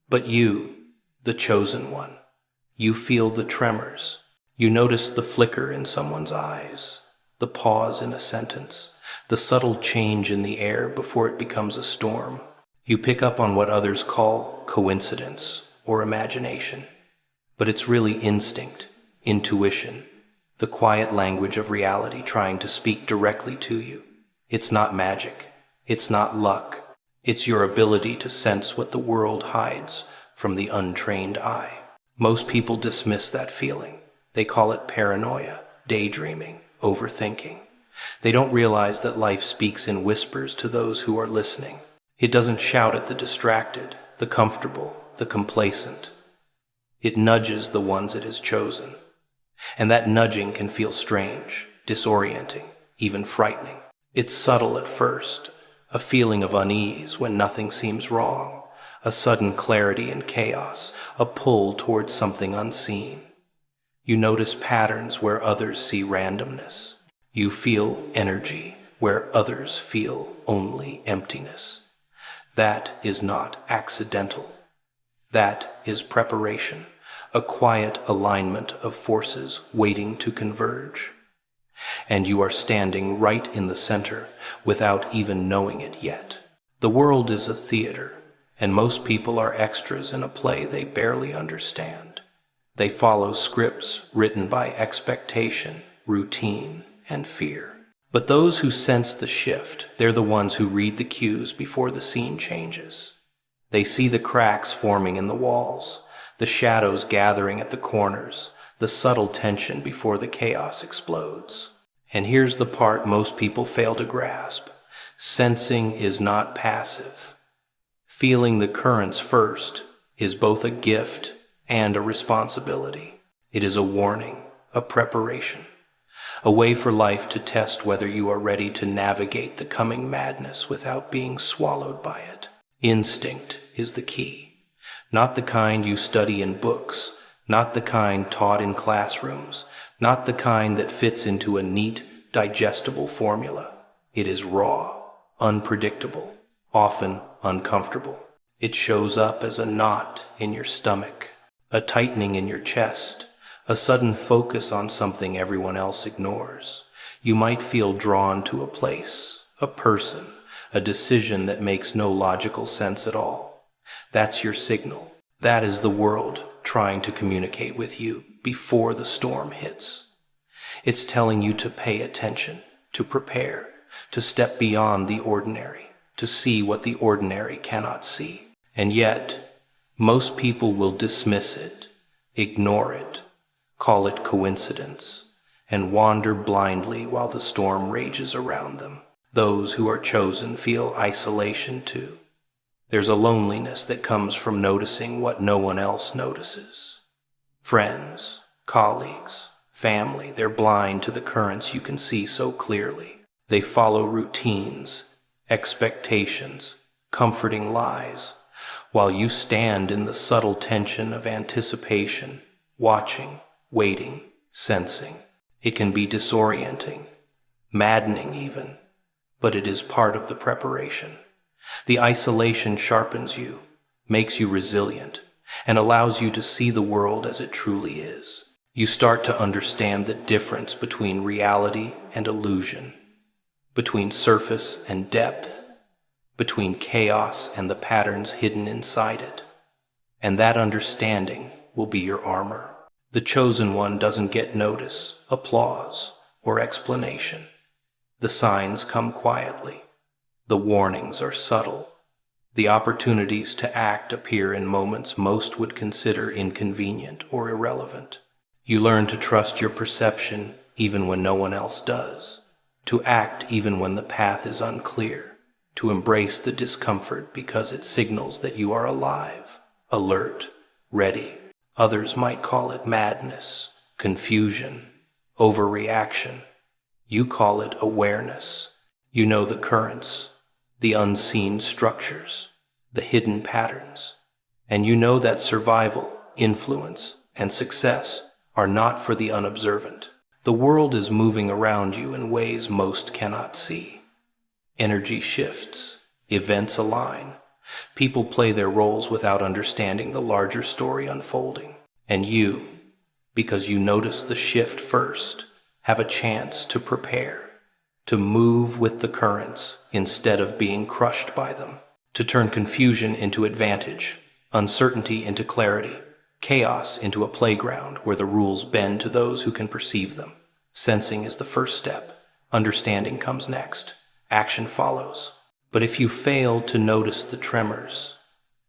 But you, the chosen one, you feel the tremors. You notice the flicker in someone's eyes, the pause in a sentence, the subtle change in the air before it becomes a storm. You pick up on what others call coincidence or imagination, but it's really instinct, intuition, the quiet language of reality trying to speak directly to you. It's not magic. It's not luck. It's your ability to sense what the world hides from the untrained eye. Most people dismiss that feeling. They call it paranoia, daydreaming, overthinking. They don't realize that life speaks in whispers to those who are listening. It doesn't shout at the distracted, the comfortable, the complacent. It nudges the ones it has chosen. And that nudging can feel strange, disorienting, even frightening. It's subtle at first, a feeling of unease when nothing seems wrong, a sudden clarity in chaos, a pull towards something unseen. You notice patterns where others see randomness. You feel energy where others feel only emptiness. That is not accidental. That is preparation, a quiet alignment of forces waiting to converge. And you are standing right in the center without even knowing it yet. The world is a theater, and most people are extras in a play they barely understand. They follow scripts written by expectation, routine, and fear. But those who sense the shift, they're the ones who read the cues before the scene changes. They see the cracks forming in the walls, the shadows gathering at the corners, the subtle tension before the chaos explodes. And here's the part most people fail to grasp. Sensing is not passive. Feeling the currents first is both a gift and a responsibility. It is a warning, a preparation, a way for life to test whether you are ready to navigate the coming madness without being swallowed by it. Instinct is the key. Not the kind you study in books, not the kind taught in classrooms, not the kind that fits into a neat, digestible formula. It is raw, unpredictable, often uncomfortable. It shows up as a knot in your stomach, a tightening in your chest, a sudden focus on something everyone else ignores. You might feel drawn to a place, a person, a decision that makes no logical sense at all. That's your signal. That is the world trying to communicate with you before the storm hits. It's telling you to pay attention, to prepare, to step beyond the ordinary, to see what the ordinary cannot see. And yet, most people will dismiss it, ignore it, call it coincidence, and wander blindly while the storm rages around them. Those who are chosen feel isolation too. There's a loneliness that comes from noticing what no one else notices. Friends, colleagues, family, they're blind to the currents you can see so clearly. They follow routines, expectations, comforting lies, while you stand in the subtle tension of anticipation, watching, waiting, sensing. It can be disorienting, maddening even, but it is part of the preparation. The isolation sharpens you, makes you resilient, and allows you to see the world as it truly is. You start to understand the difference between reality and illusion, between surface and depth, between chaos and the patterns hidden inside it. And that understanding will be your armor. The chosen one doesn't get notice, applause, or explanation. The signs come quietly. The warnings are subtle. The opportunities to act appear in moments most would consider inconvenient or irrelevant. You learn to trust your perception even when no one else does, to act even when the path is unclear, to embrace the discomfort because it signals that you are alive, alert, ready. Others might call it madness, confusion, overreaction. You call it awareness. You know the currents, the unseen structures, the hidden patterns, and you know that survival, influence, and success are not for the unobservant. The world is moving around you in ways most cannot see. Energy shifts, events align, people play their roles without understanding the larger story unfolding. And you, because you notice the shift first, have a chance to prepare, to move with the currents instead of being crushed by them, to turn confusion into advantage, uncertainty into clarity, chaos into a playground where the rules bend to those who can perceive them. Sensing is the first step. Understanding comes next. Action follows. But if you fail to notice the tremors,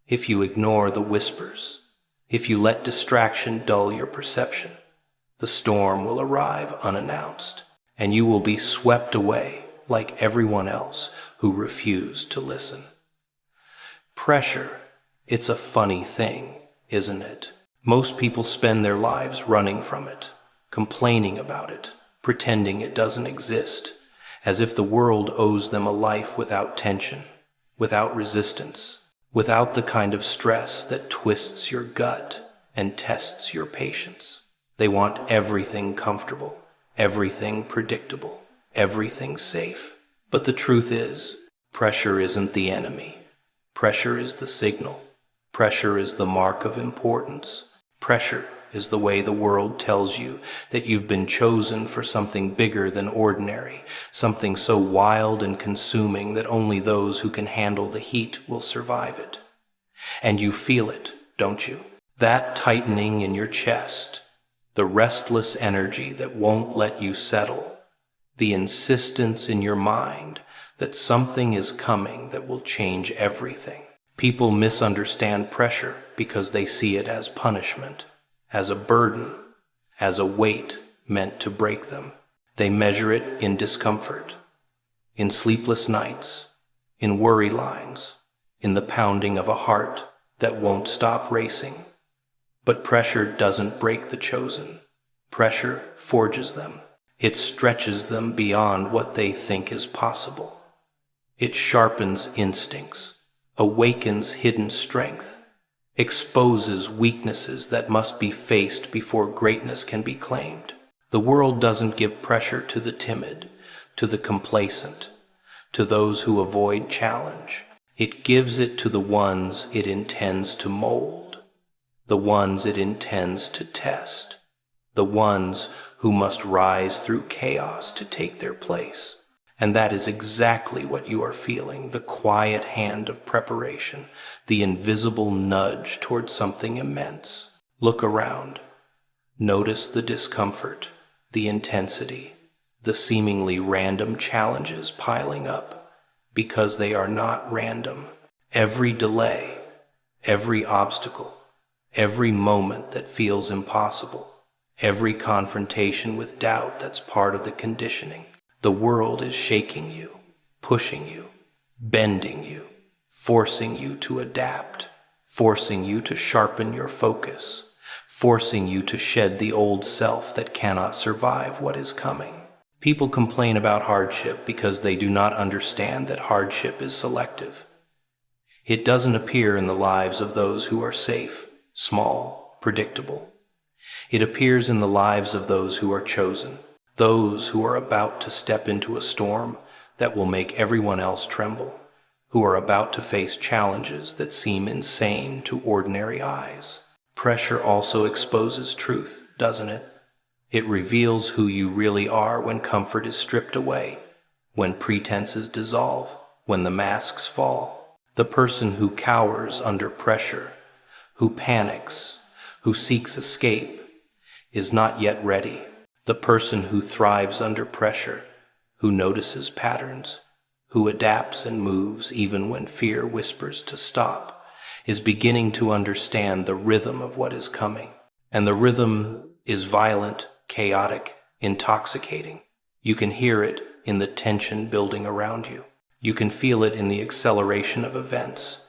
if you ignore the whispers, if you let distraction dull your perception, the storm will arrive unannounced, and you will be swept away like everyone else who refused to listen. Pressure, it's a funny thing, isn't it? Most people spend their lives running from it, complaining about it, pretending it doesn't exist, as if the world owes them a life without tension, without resistance, without the kind of stress that twists your gut and tests your patience. They want everything comfortable, everything predictable, everything safe. But the truth is, pressure isn't the enemy. Pressure is the signal. Pressure is the mark of importance. Pressure is the way the world tells you that you've been chosen for something bigger than ordinary, something so wild and consuming that only those who can handle the heat will survive it. And you feel it, don't you? That tightening in your chest, the restless energy that won't let you settle, the insistence in your mind that something is coming that will change everything. People misunderstand pressure because they see it as punishment, as a burden, as a weight meant to break them. They measure it in discomfort, in sleepless nights, in worry lines, in the pounding of a heart that won't stop racing. But pressure doesn't break the chosen. Pressure forges them. It stretches them beyond what they think is possible. It sharpens instincts, awakens hidden strength, exposes weaknesses that must be faced before greatness can be claimed. The world doesn't give pressure to the timid, to the complacent, to those who avoid challenge. It gives it to the ones it intends to mold, the ones it intends to test, the ones who must rise through chaos to take their place. And that is exactly what you are feeling, the quiet hand of preparation, the invisible nudge toward something immense. Look around. Notice the discomfort, the intensity, the seemingly random challenges piling up, because they are not random. Every delay, every obstacle, every moment that feels impossible, every confrontation with doubt that's part of the conditioning. The world is shaking you, pushing you, bending you, forcing you to adapt, forcing you to sharpen your focus, forcing you to shed the old self that cannot survive what is coming. People complain about hardship because they do not understand that hardship is selective. It doesn't appear in the lives of those who are safe, small, predictable. It appears in the lives of those who are chosen, those who are about to step into a storm that will make everyone else tremble, who are about to face challenges that seem insane to ordinary eyes. Pressure also exposes truth, doesn't it? It reveals who you really are when comfort is stripped away, when pretenses dissolve, when the masks fall. The person who cowers under pressure, who panics, who seeks escape, is not yet ready. The person who thrives under pressure, who notices patterns, who adapts and moves even when fear whispers to stop, is beginning to understand the rhythm of what is coming. And the rhythm is violent, chaotic, intoxicating. You can hear it in the tension building around you. You can feel it in the acceleration of events,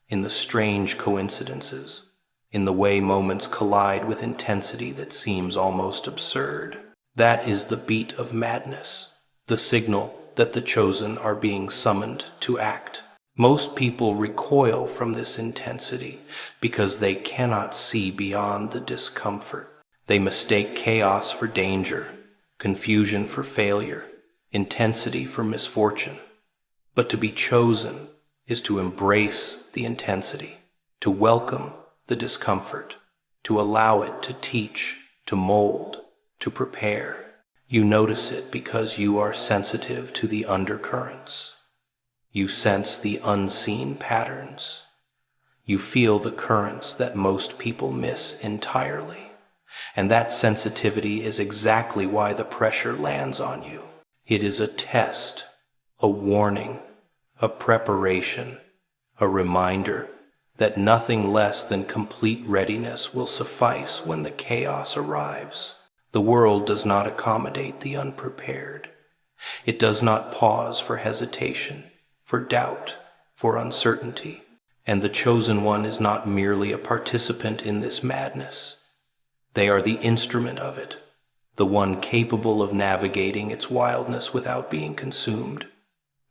in the strange coincidences, in the way moments collide with intensity that seems almost absurd. That is the beat of madness, the signal that the chosen are being summoned to act. Most people recoil from this intensity because they cannot see beyond the discomfort. They mistake chaos for danger, confusion for failure, intensity for misfortune. But to be chosen is to embrace the intensity, to welcome the discomfort, to allow it to teach, to mold, to prepare. You notice it because you are sensitive to the undercurrents. You sense the unseen patterns. You feel the currents that most people miss entirely. And that sensitivity is exactly why the pressure lands on you. It is a test, a warning, a preparation, a reminder that nothing less than complete readiness will suffice when the chaos arrives. The world does not accommodate the unprepared. It does not pause for hesitation, for doubt, for uncertainty. And the chosen one is not merely a participant in this madness. They are the instrument of it, the one capable of navigating its wildness without being consumed.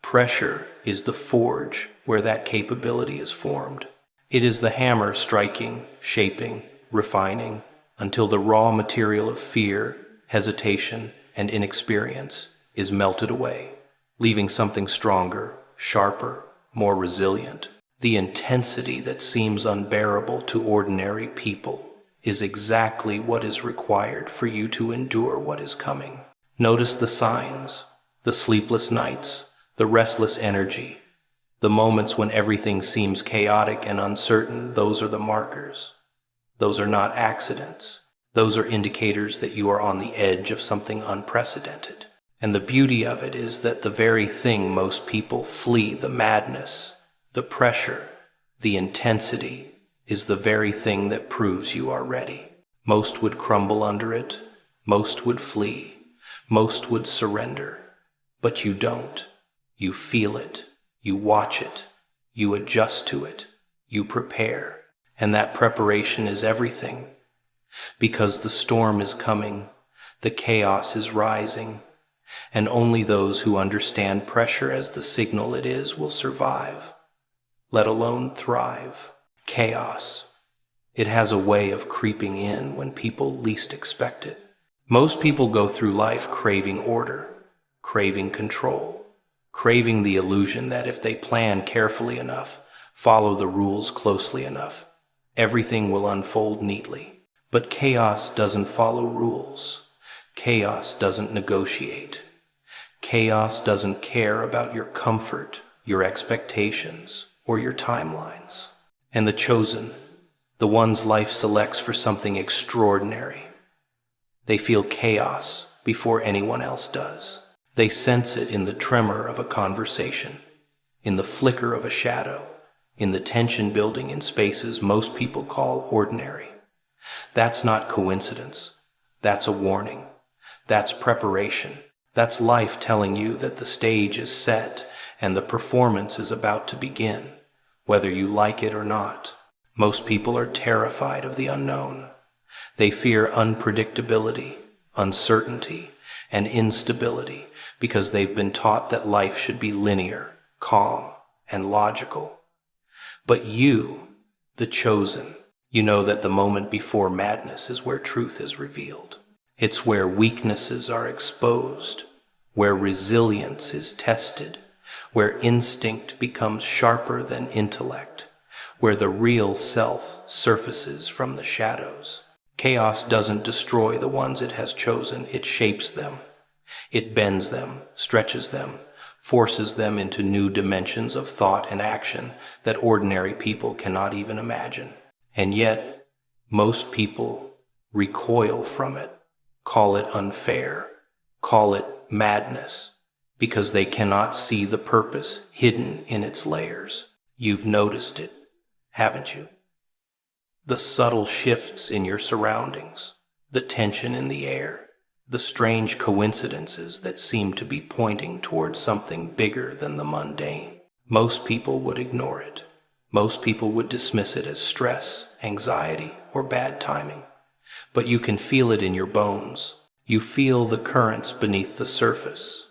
Pressure is the forge where that capability is formed. It is the hammer striking, shaping, refining, until the raw material of fear, hesitation, and inexperience is melted away, leaving something stronger, sharper, more resilient. The intensity that seems unbearable to ordinary people is exactly what is required for you to endure what is coming. Notice the signs, the sleepless nights, the restless energy, the moments when everything seems chaotic and uncertain. Those are the markers. Those are not accidents. Those are indicators that you are on the edge of something unprecedented. And the beauty of it is that the very thing most people flee, the madness, the pressure, the intensity, is the very thing that proves you are ready. Most would crumble under it. Most would flee. Most would surrender. But you don't. You feel it. You watch it. You adjust to it. You prepare. And that preparation is everything. Because the storm is coming. The chaos is rising. And only those who understand pressure as the signal it is will survive, let alone thrive. Chaos. It has a way of creeping in when people least expect it. Most people go through life craving order, craving control, craving the illusion that if they plan carefully enough, follow the rules closely enough, everything will unfold neatly. But chaos doesn't follow rules. Chaos doesn't negotiate. Chaos doesn't care about your comfort, your expectations, or your timelines. And the chosen, the ones life selects for something extraordinary, they feel chaos before anyone else does. They sense it in the tremor of a conversation, in the flicker of a shadow, in the tension building in spaces most people call ordinary. That's not coincidence. That's a warning. That's preparation. That's life telling you that the stage is set and the performance is about to begin, whether you like it or not. Most people are terrified of the unknown. They fear unpredictability, uncertainty, and instability because they've been taught that life should be linear, calm, and logical. But you, the chosen, you know that the moment before madness is where truth is revealed. It's where weaknesses are exposed, where resilience is tested, where instinct becomes sharper than intellect, where the real self surfaces from the shadows. Chaos doesn't destroy the ones it has chosen, it shapes them. It bends them, stretches them, forces them into new dimensions of thought and action that ordinary people cannot even imagine. And yet, most people recoil from it, call it unfair, call it madness, because they cannot see the purpose hidden in its layers. You've noticed it, haven't you? The subtle shifts in your surroundings, the tension in the air, the strange coincidences that seem to be pointing towards something bigger than the mundane. Most people would ignore it. Most people would dismiss it as stress, anxiety, or bad timing. But you can feel it in your bones. You feel the currents beneath the surface,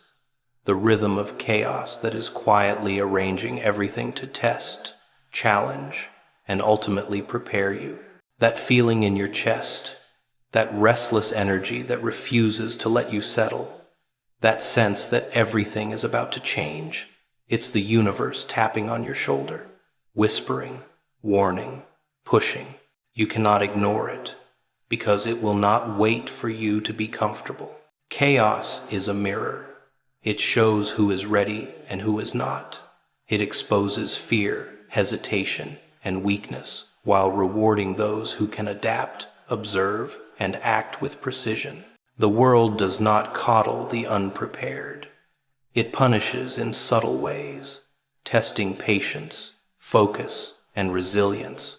the rhythm of chaos that is quietly arranging everything to test, challenge, and ultimately prepare you. That feeling in your chest, that restless energy that refuses to let you settle, that sense that everything is about to change. It's the universe tapping on your shoulder, whispering, warning, pushing. You cannot ignore it, because it will not wait for you to be comfortable. Chaos is a mirror. It shows who is ready and who is not. It exposes fear, hesitation, and weakness, while rewarding those who can adapt, observe, and act with precision. The world does not coddle the unprepared. It punishes in subtle ways, testing patience, focus, and resilience,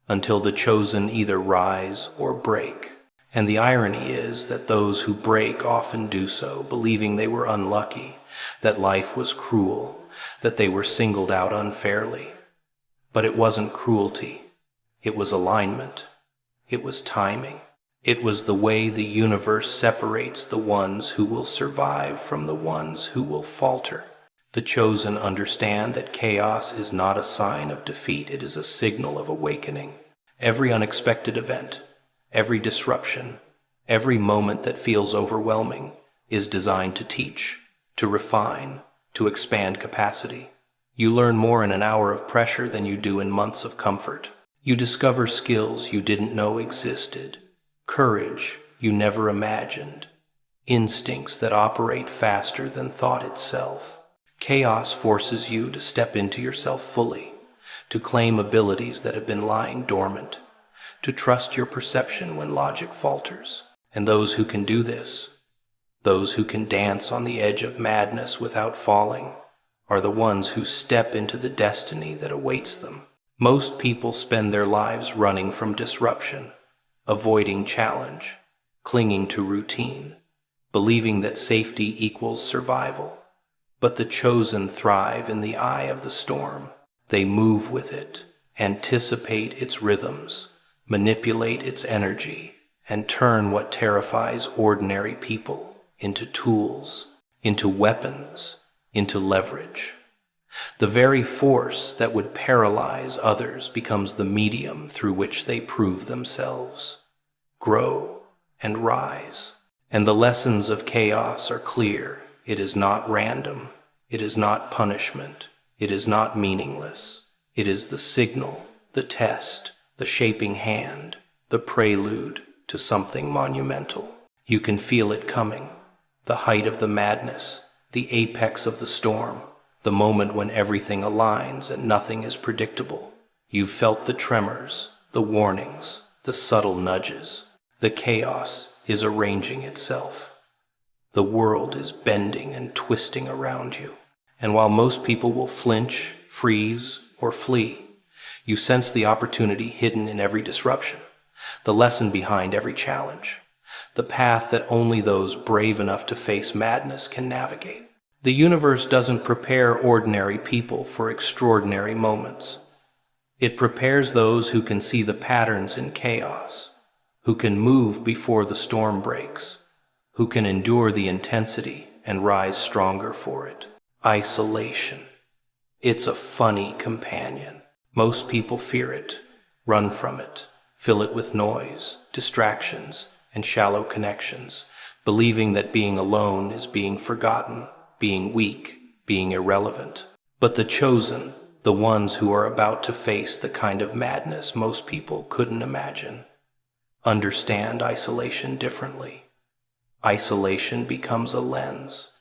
until the chosen either rise or break. And the irony is that those who break often do so, believing they were unlucky, that life was cruel, that they were singled out unfairly. But it wasn't cruelty. It was alignment. It was timing. It was the way the universe separates the ones who will survive from the ones who will falter. The chosen understand that chaos is not a sign of defeat, it is a signal of awakening. Every unexpected event, every disruption, every moment that feels overwhelming is designed to teach, to refine, to expand capacity. You learn more in an hour of pressure than you do in months of comfort. You discover skills you didn't know existed, courage you never imagined, instincts that operate faster than thought itself. Chaos forces you to step into yourself fully, to claim abilities that have been lying dormant, to trust your perception when logic falters. And those who can do this, those who can dance on the edge of madness without falling, are the ones who step into the destiny that awaits them. Most people spend their lives running from disruption, avoiding challenge, clinging to routine, believing that safety equals survival. But the chosen thrive in the eye of the storm. They move with it, anticipate its rhythms, manipulate its energy, and turn what terrifies ordinary people into tools, into weapons, into leverage. The very force that would paralyze others becomes the medium through which they prove themselves, grow, and rise. And the lessons of chaos are clear. It is not random. It is not punishment. It is not meaningless. It is the signal, the test, the shaping hand, the prelude to something monumental. You can feel it coming, the height of the madness, the apex of the storm, the moment when everything aligns and nothing is predictable. You've felt the tremors, the warnings, the subtle nudges. The chaos is arranging itself. The world is bending and twisting around you. And while most people will flinch, freeze, or flee, you sense the opportunity hidden in every disruption, the lesson behind every challenge, the path that only those brave enough to face madness can navigate. The universe doesn't prepare ordinary people for extraordinary moments. It prepares those who can see the patterns in chaos, who can move before the storm breaks, who can endure the intensity and rise stronger for it. Isolation. It's a funny companion. Most people fear it, run from it, fill it with noise, distractions, and shallow connections, believing that being alone is being forgotten, being weak, being irrelevant. But the chosen, the ones who are about to face the kind of madness most people couldn't imagine, understand isolation differently. Isolation becomes a lens.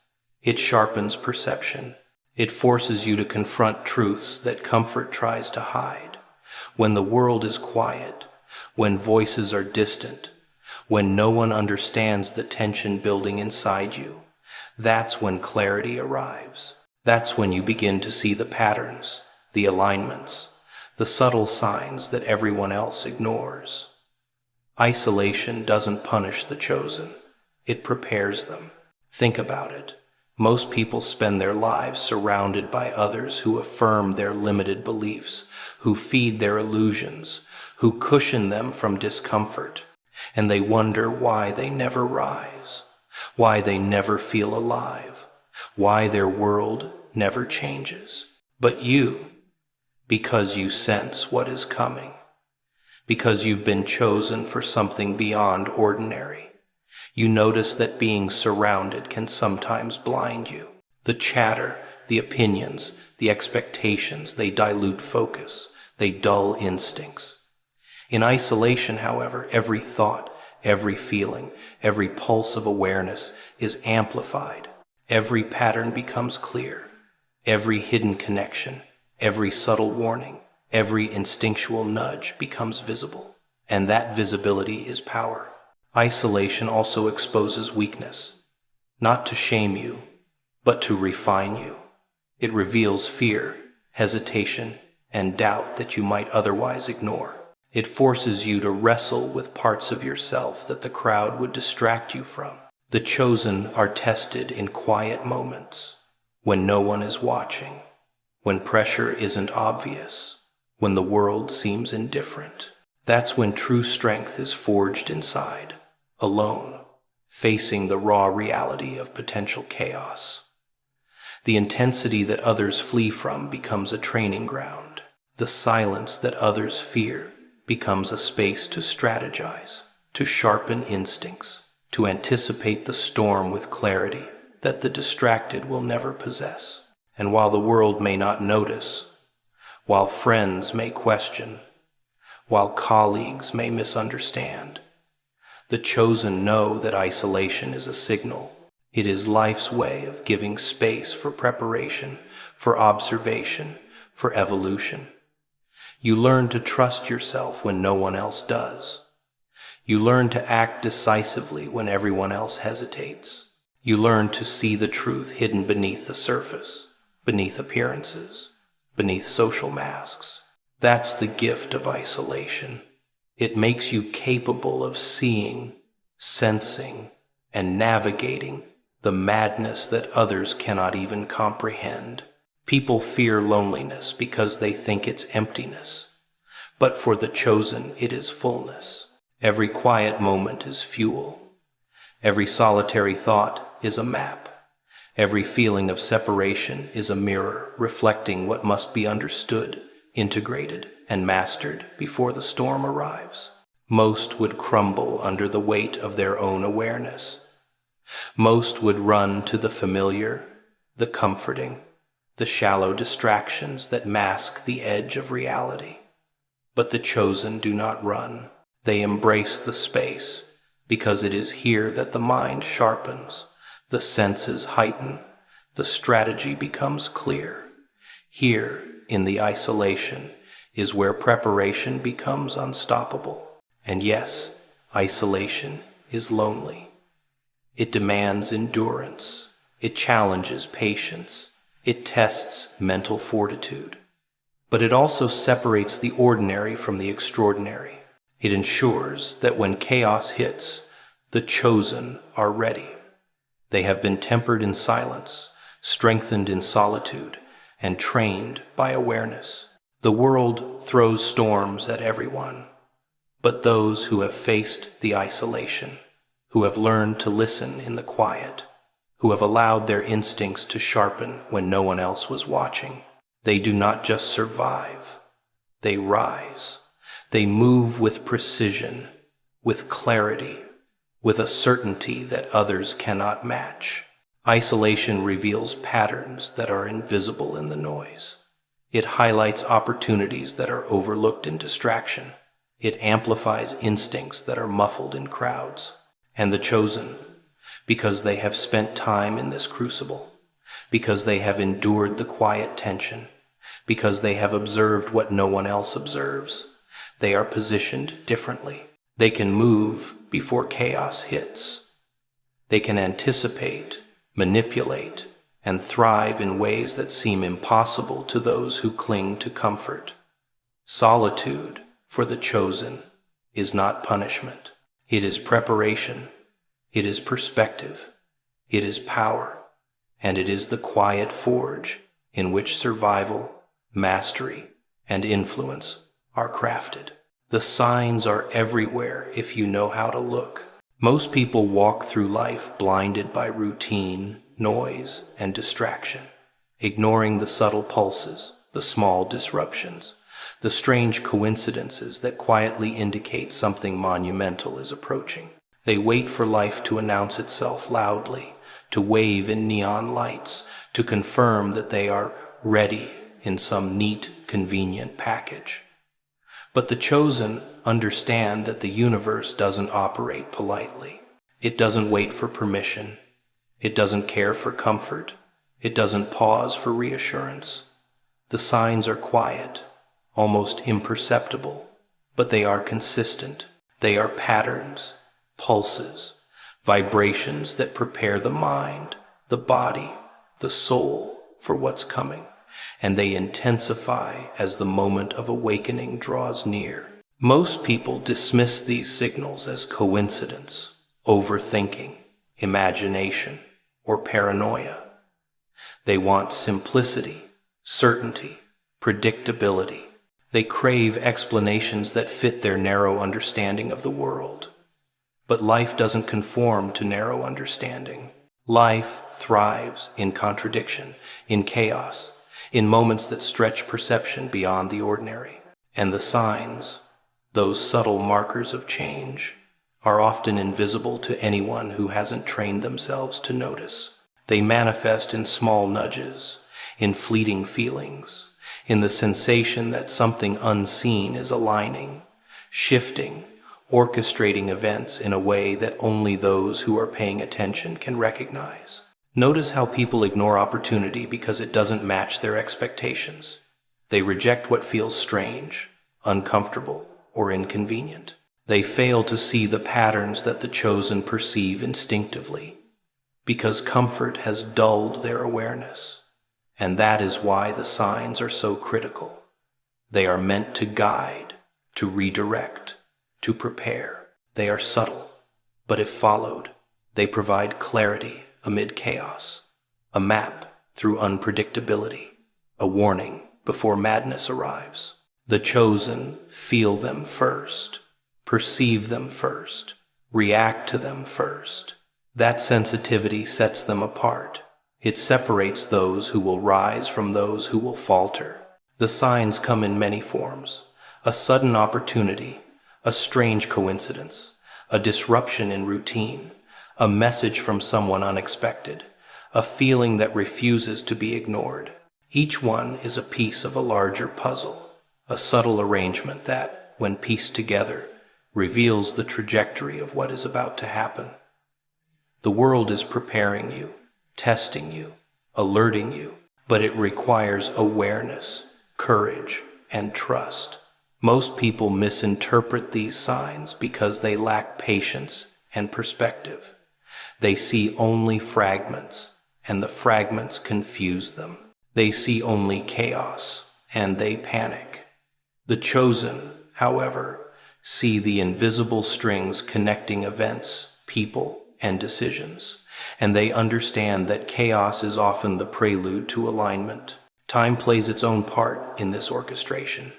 It sharpens perception. It forces you to confront truths that comfort tries to hide. When the world is quiet, when voices are distant, when no one understands the tension building inside you, that's when clarity arrives. That's when you begin to see the patterns, the alignments, the subtle signs that everyone else ignores. Isolation doesn't punish the chosen. It prepares them. Think about it. Most people spend their lives surrounded by others who affirm their limited beliefs, who feed their illusions, who cushion them from discomfort, and they wonder why they never rise, why they never feel alive, why their world never changes. But you, because you sense what is coming, because you've been chosen for something beyond ordinary, you notice that being surrounded can sometimes blind you. The chatter, the opinions, the expectations, they dilute focus, they dull instincts. In isolation, however, every thought, every feeling, every pulse of awareness is amplified. Every pattern becomes clear. Every hidden connection, every subtle warning, every instinctual nudge becomes visible. And that visibility is power. Isolation also exposes weakness, not to shame you, but to refine you. It reveals fear, hesitation, and doubt that you might otherwise ignore. It forces you to wrestle with parts of yourself that the crowd would distract you from. The chosen are tested in quiet moments, when no one is watching, when pressure isn't obvious, when the world seems indifferent. That's when true strength is forged inside, alone, facing the raw reality of potential chaos. The intensity that others flee from becomes a training ground. The silence that others fear becomes a space to strategize, to sharpen instincts, to anticipate the storm with clarity that the distracted will never possess. And while the world may not notice, while friends may question, while colleagues may misunderstand, the chosen know that isolation is a signal. It is life's way of giving space for preparation, for observation, for evolution. You learn to trust yourself when no one else does. You learn to act decisively when everyone else hesitates. You learn to see the truth hidden beneath the surface, beneath appearances, beneath social masks. That's the gift of isolation. It makes you capable of seeing, sensing, and navigating the madness that others cannot even comprehend. People fear loneliness because they think it's emptiness. But for the chosen, it is fullness. Every quiet moment is fuel. Every solitary thought is a map. Every feeling of separation is a mirror reflecting what must be understood, integrated, and mastered before the storm arrives. Most would crumble under the weight of their own awareness. Most would run to the familiar, the comforting, the shallow distractions that mask the edge of reality. But the chosen do not run. They embrace the space, because it is here that the mind sharpens, the senses heighten, the strategy becomes clear. Here, in the isolation, is where preparation becomes unstoppable. And yes, isolation is lonely. It demands endurance. It challenges patience. It tests mental fortitude. But it also separates the ordinary from the extraordinary. It ensures that when chaos hits, the chosen are ready. They have been tempered in silence, strengthened in solitude, and trained by awareness. The world throws storms at everyone, but those who have faced the isolation, who have learned to listen in the quiet, who have allowed their instincts to sharpen when no one else was watching, they do not just survive, they rise. They move with precision, with clarity, with a certainty that others cannot match. Isolation reveals patterns that are invisible in the noise. It highlights opportunities that are overlooked in distraction. It amplifies instincts that are muffled in crowds. And the chosen, because they have spent time in this crucible, because they have endured the quiet tension, because they have observed what no one else observes, they are positioned differently. They can move before chaos hits. They can anticipate, manipulate, and thrive in ways that seem impossible to those who cling to comfort. Solitude, for the chosen, is not punishment. It is preparation. It is perspective. It is power. And it is the quiet forge in which survival, mastery, and influence are crafted. The signs are everywhere if you know how to look. Most people walk through life blinded by routine, noise, and distraction, ignoring the subtle pulses, the small disruptions, the strange coincidences that quietly indicate something monumental is approaching. They wait for life to announce itself loudly, to wave in neon lights, to confirm that they are ready in some neat, convenient package. But the chosen understand that the universe doesn't operate politely. It doesn't wait for permission. It doesn't care for comfort. It doesn't pause for reassurance. The signs are quiet, almost imperceptible, but they are consistent. They are patterns, pulses, vibrations that prepare the mind, the body, the soul for what's coming, and they intensify as the moment of awakening draws near. Most people dismiss these signals as coincidence, overthinking, imagination, or paranoia. They want simplicity, certainty, predictability. They crave explanations that fit their narrow understanding of the world. But life doesn't conform to narrow understanding. Life thrives in contradiction, in chaos, in moments that stretch perception beyond the ordinary. And the signs, those subtle markers of change, are often invisible to anyone who hasn't trained themselves to notice. They manifest in small nudges, in fleeting feelings, in the sensation that something unseen is aligning, shifting, orchestrating events in a way that only those who are paying attention can recognize. Notice how people ignore opportunity because it doesn't match their expectations. They reject what feels strange, uncomfortable, or inconvenient. They fail to see the patterns that the chosen perceive instinctively, because comfort has dulled their awareness. And that is why the signs are so critical. They are meant to guide, to redirect, to prepare. They are subtle, but if followed, they provide clarity amid chaos, a map through unpredictability, a warning before madness arrives. The chosen feel them first, perceive them first, react to them first. That sensitivity sets them apart. It separates those who will rise from those who will falter. The signs come in many forms: a sudden opportunity, a strange coincidence, a disruption in routine, a message from someone unexpected, a feeling that refuses to be ignored. Each one is a piece of a larger puzzle, a subtle arrangement that, when pieced together, reveals the trajectory of what is about to happen. The world is preparing you, testing you, alerting you, but it requires awareness, courage, and trust. Most people misinterpret these signs because they lack patience and perspective. They see only fragments, and the fragments confuse them. They see only chaos, and they panic. The chosen, however, see the invisible strings connecting events, people, and decisions, and they understand that chaos is often the prelude to alignment. Time plays its own part in this orchestration.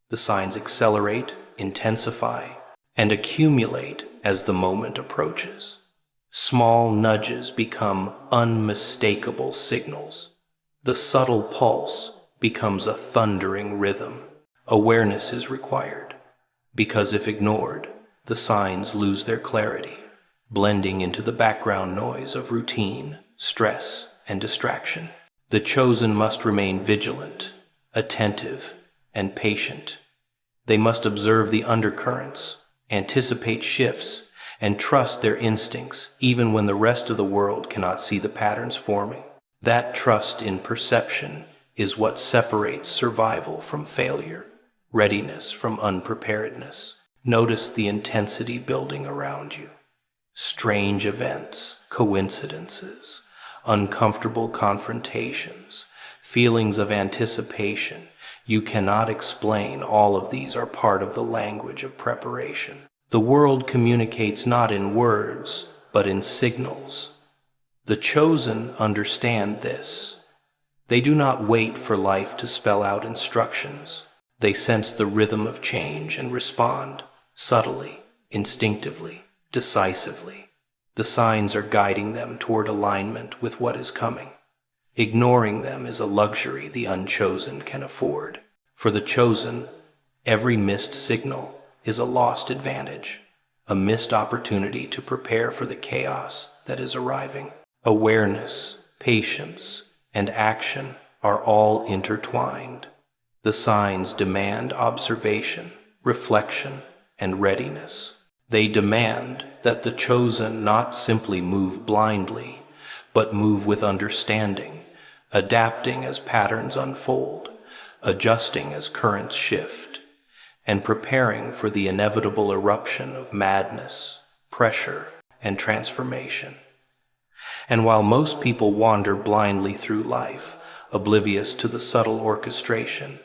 The signs accelerate, intensify, and accumulate as the moment approaches. Small nudges become unmistakable signals. The subtle pulse becomes a thundering rhythm. Awareness is required, because if ignored, the signs lose their clarity, blending into the background noise of routine, stress, and distraction. The chosen must remain vigilant, attentive, and patient. They must observe the undercurrents, anticipate shifts, and trust their instincts even when the rest of the world cannot see the patterns forming. That trust in perception is what separates survival from failure, readiness from unpreparedness. Notice the intensity building around you. Strange events, coincidences, uncomfortable confrontations, feelings of anticipation. You cannot explain. All of these are part of the language of preparation. The world communicates not in words, but in signals. The chosen understand this. They do not wait for life to spell out instructions. They sense the rhythm of change and respond, subtly, instinctively, decisively. The signs are guiding them toward alignment with what is coming. Ignoring them is a luxury the unchosen can afford. For the chosen, every missed signal is a lost advantage, a missed opportunity to prepare for the chaos that is arriving. Awareness, patience, and action are all intertwined. The signs demand observation, reflection, and readiness. They demand that the chosen not simply move blindly, but move with understanding, adapting as patterns unfold, adjusting as currents shift, and preparing for the inevitable eruption of madness, pressure, and transformation. And while most people wander blindly through life, oblivious to the subtle orchestration,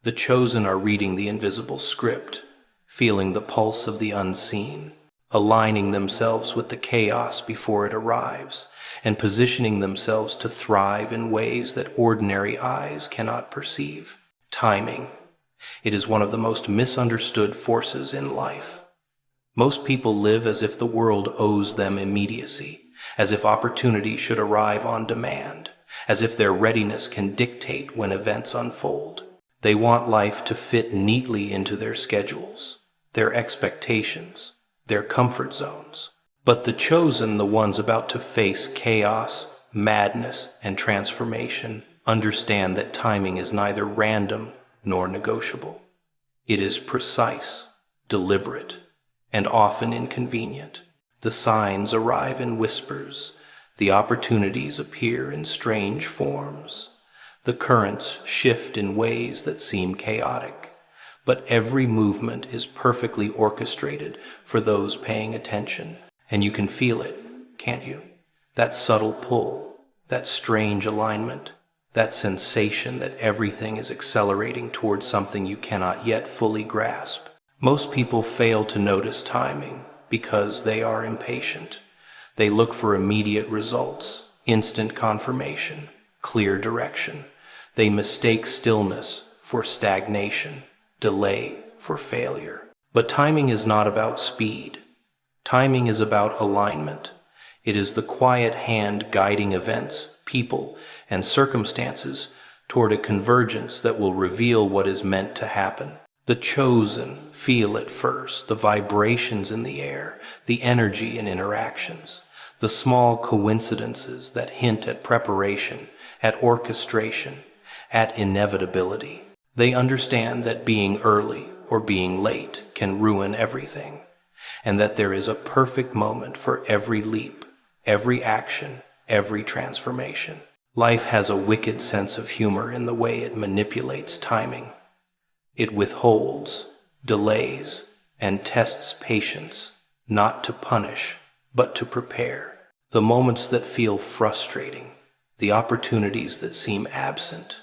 the chosen are reading the invisible script, feeling the pulse of the unseen, aligning themselves with the chaos before it arrives, and positioning themselves to thrive in ways that ordinary eyes cannot perceive. Timing, It is one of the most misunderstood forces in life. Most people live as if the world owes them immediacy, as if opportunity should arrive on demand, as if their readiness can dictate when events unfold. They want life to fit neatly into their schedules, their expectations, their comfort zones. But the chosen, the ones about to face chaos, madness, and transformation, understand that timing is neither random nor negotiable. It is precise, deliberate, and often inconvenient. The signs arrive in whispers, the opportunities appear in strange forms, the currents shift in ways that seem chaotic, but every movement is perfectly orchestrated for those paying attention. And you can feel it, can't you? That subtle pull, that strange alignment, that sensation that everything is accelerating towards something you cannot yet fully grasp. Most people fail to notice timing because they are impatient. They look for immediate results, instant confirmation, clear direction. They mistake stillness for stagnation, delay for failure. But timing is not about speed. Timing is about alignment. It is the quiet hand guiding events, people, and circumstances toward a convergence that will reveal what is meant to happen. The chosen feel it first, the vibrations in the air, the energy in interactions, the small coincidences that hint at preparation, at orchestration, at inevitability. They understand that being early or being late can ruin everything, and that there is a perfect moment for every leap, every action, every transformation. Life has a wicked sense of humor in the way it manipulates timing. It withholds, delays, and tests patience, not to punish, but to prepare. The moments that feel frustrating, the opportunities that seem absent,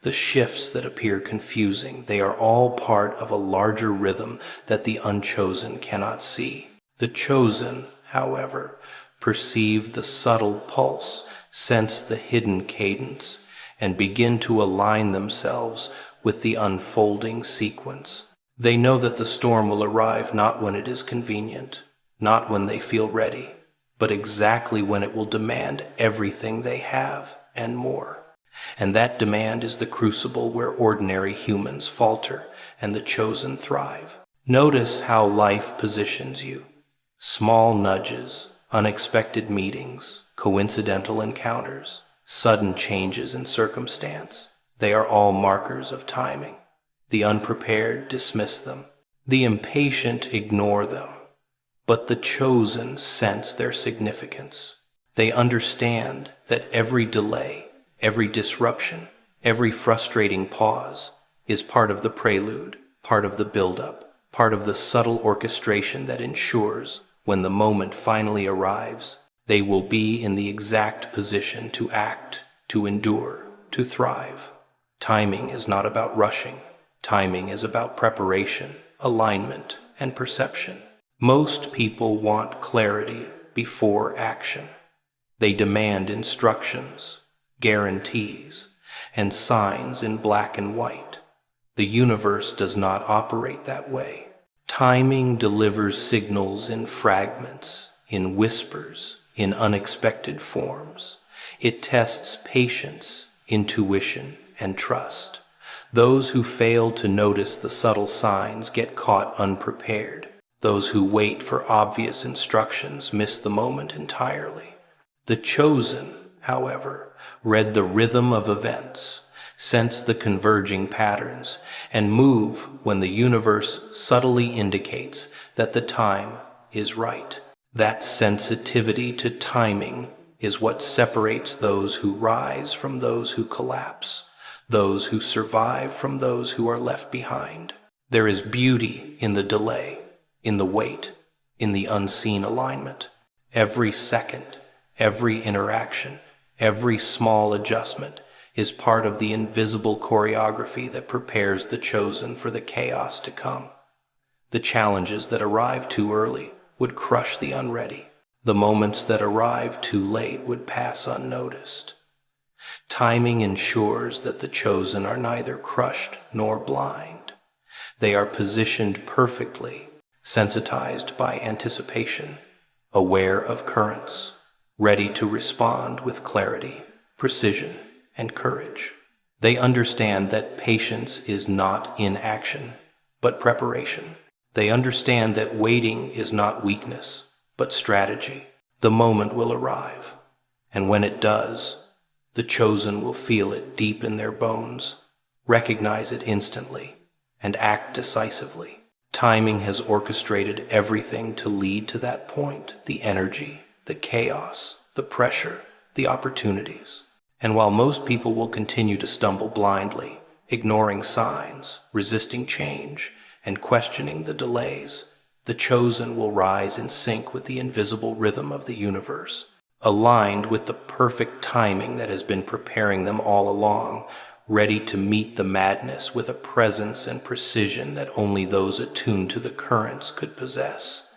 the shifts that appear confusing, they are all part of a larger rhythm that the unchosen cannot see. The chosen, however, perceive the subtle pulse, sense the hidden cadence, and begin to align themselves with the unfolding sequence. They know that the storm will arrive not when it is convenient, not when they feel ready, but exactly when it will demand everything they have and more. And that demand is the crucible where ordinary humans falter and the chosen thrive. Notice how life positions you. Small nudges, unexpected meetings, coincidental encounters, sudden changes in circumstance. They are all markers of timing. The unprepared dismiss them. The impatient ignore them. But the chosen sense their significance. They understand that every delay, every disruption, every frustrating pause is part of the prelude, part of the build-up, part of the subtle orchestration that ensures when the moment finally arrives, they will be in the exact position to act, to endure, to thrive. Timing is not about rushing. Timing is about preparation, alignment, and perception. Most people want clarity before action. They demand instructions, guarantees, and signs in black and white. The universe does not operate that way. Timing delivers signals in fragments, in whispers, in unexpected forms. It tests patience, intuition, and trust. Those who fail to notice the subtle signs get caught unprepared. Those who wait for obvious instructions miss the moment entirely. The chosen, however, read the rhythm of events, sense the converging patterns, and move when the universe subtly indicates that the time is right. That sensitivity to timing is what separates those who rise from those who collapse, those who survive from those who are left behind. There is beauty in the delay, in the wait, in the unseen alignment. Every second, every interaction, every small adjustment is part of the invisible choreography that prepares the chosen for the chaos to come. The challenges that arrive too early would crush the unready. The moments that arrive too late would pass unnoticed. Timing ensures that the chosen are neither crushed nor blind. They are positioned perfectly, sensitized by anticipation, aware of currents, ready to respond with clarity, precision, and courage. They understand that patience is not inaction, but preparation. They understand that waiting is not weakness, but strategy. The moment will arrive, and when it does, the chosen will feel it deep in their bones, recognize it instantly, and act decisively. Timing has orchestrated everything to lead to that point: the energy, the chaos, the pressure, the opportunities. And while most people will continue to stumble blindly, ignoring signs, resisting change, and questioning the delays, the chosen will rise in sync with the invisible rhythm of the universe, aligned with the perfect timing that has been preparing them all along, ready to meet the madness with a presence and precision that only those attuned to the currents could possess.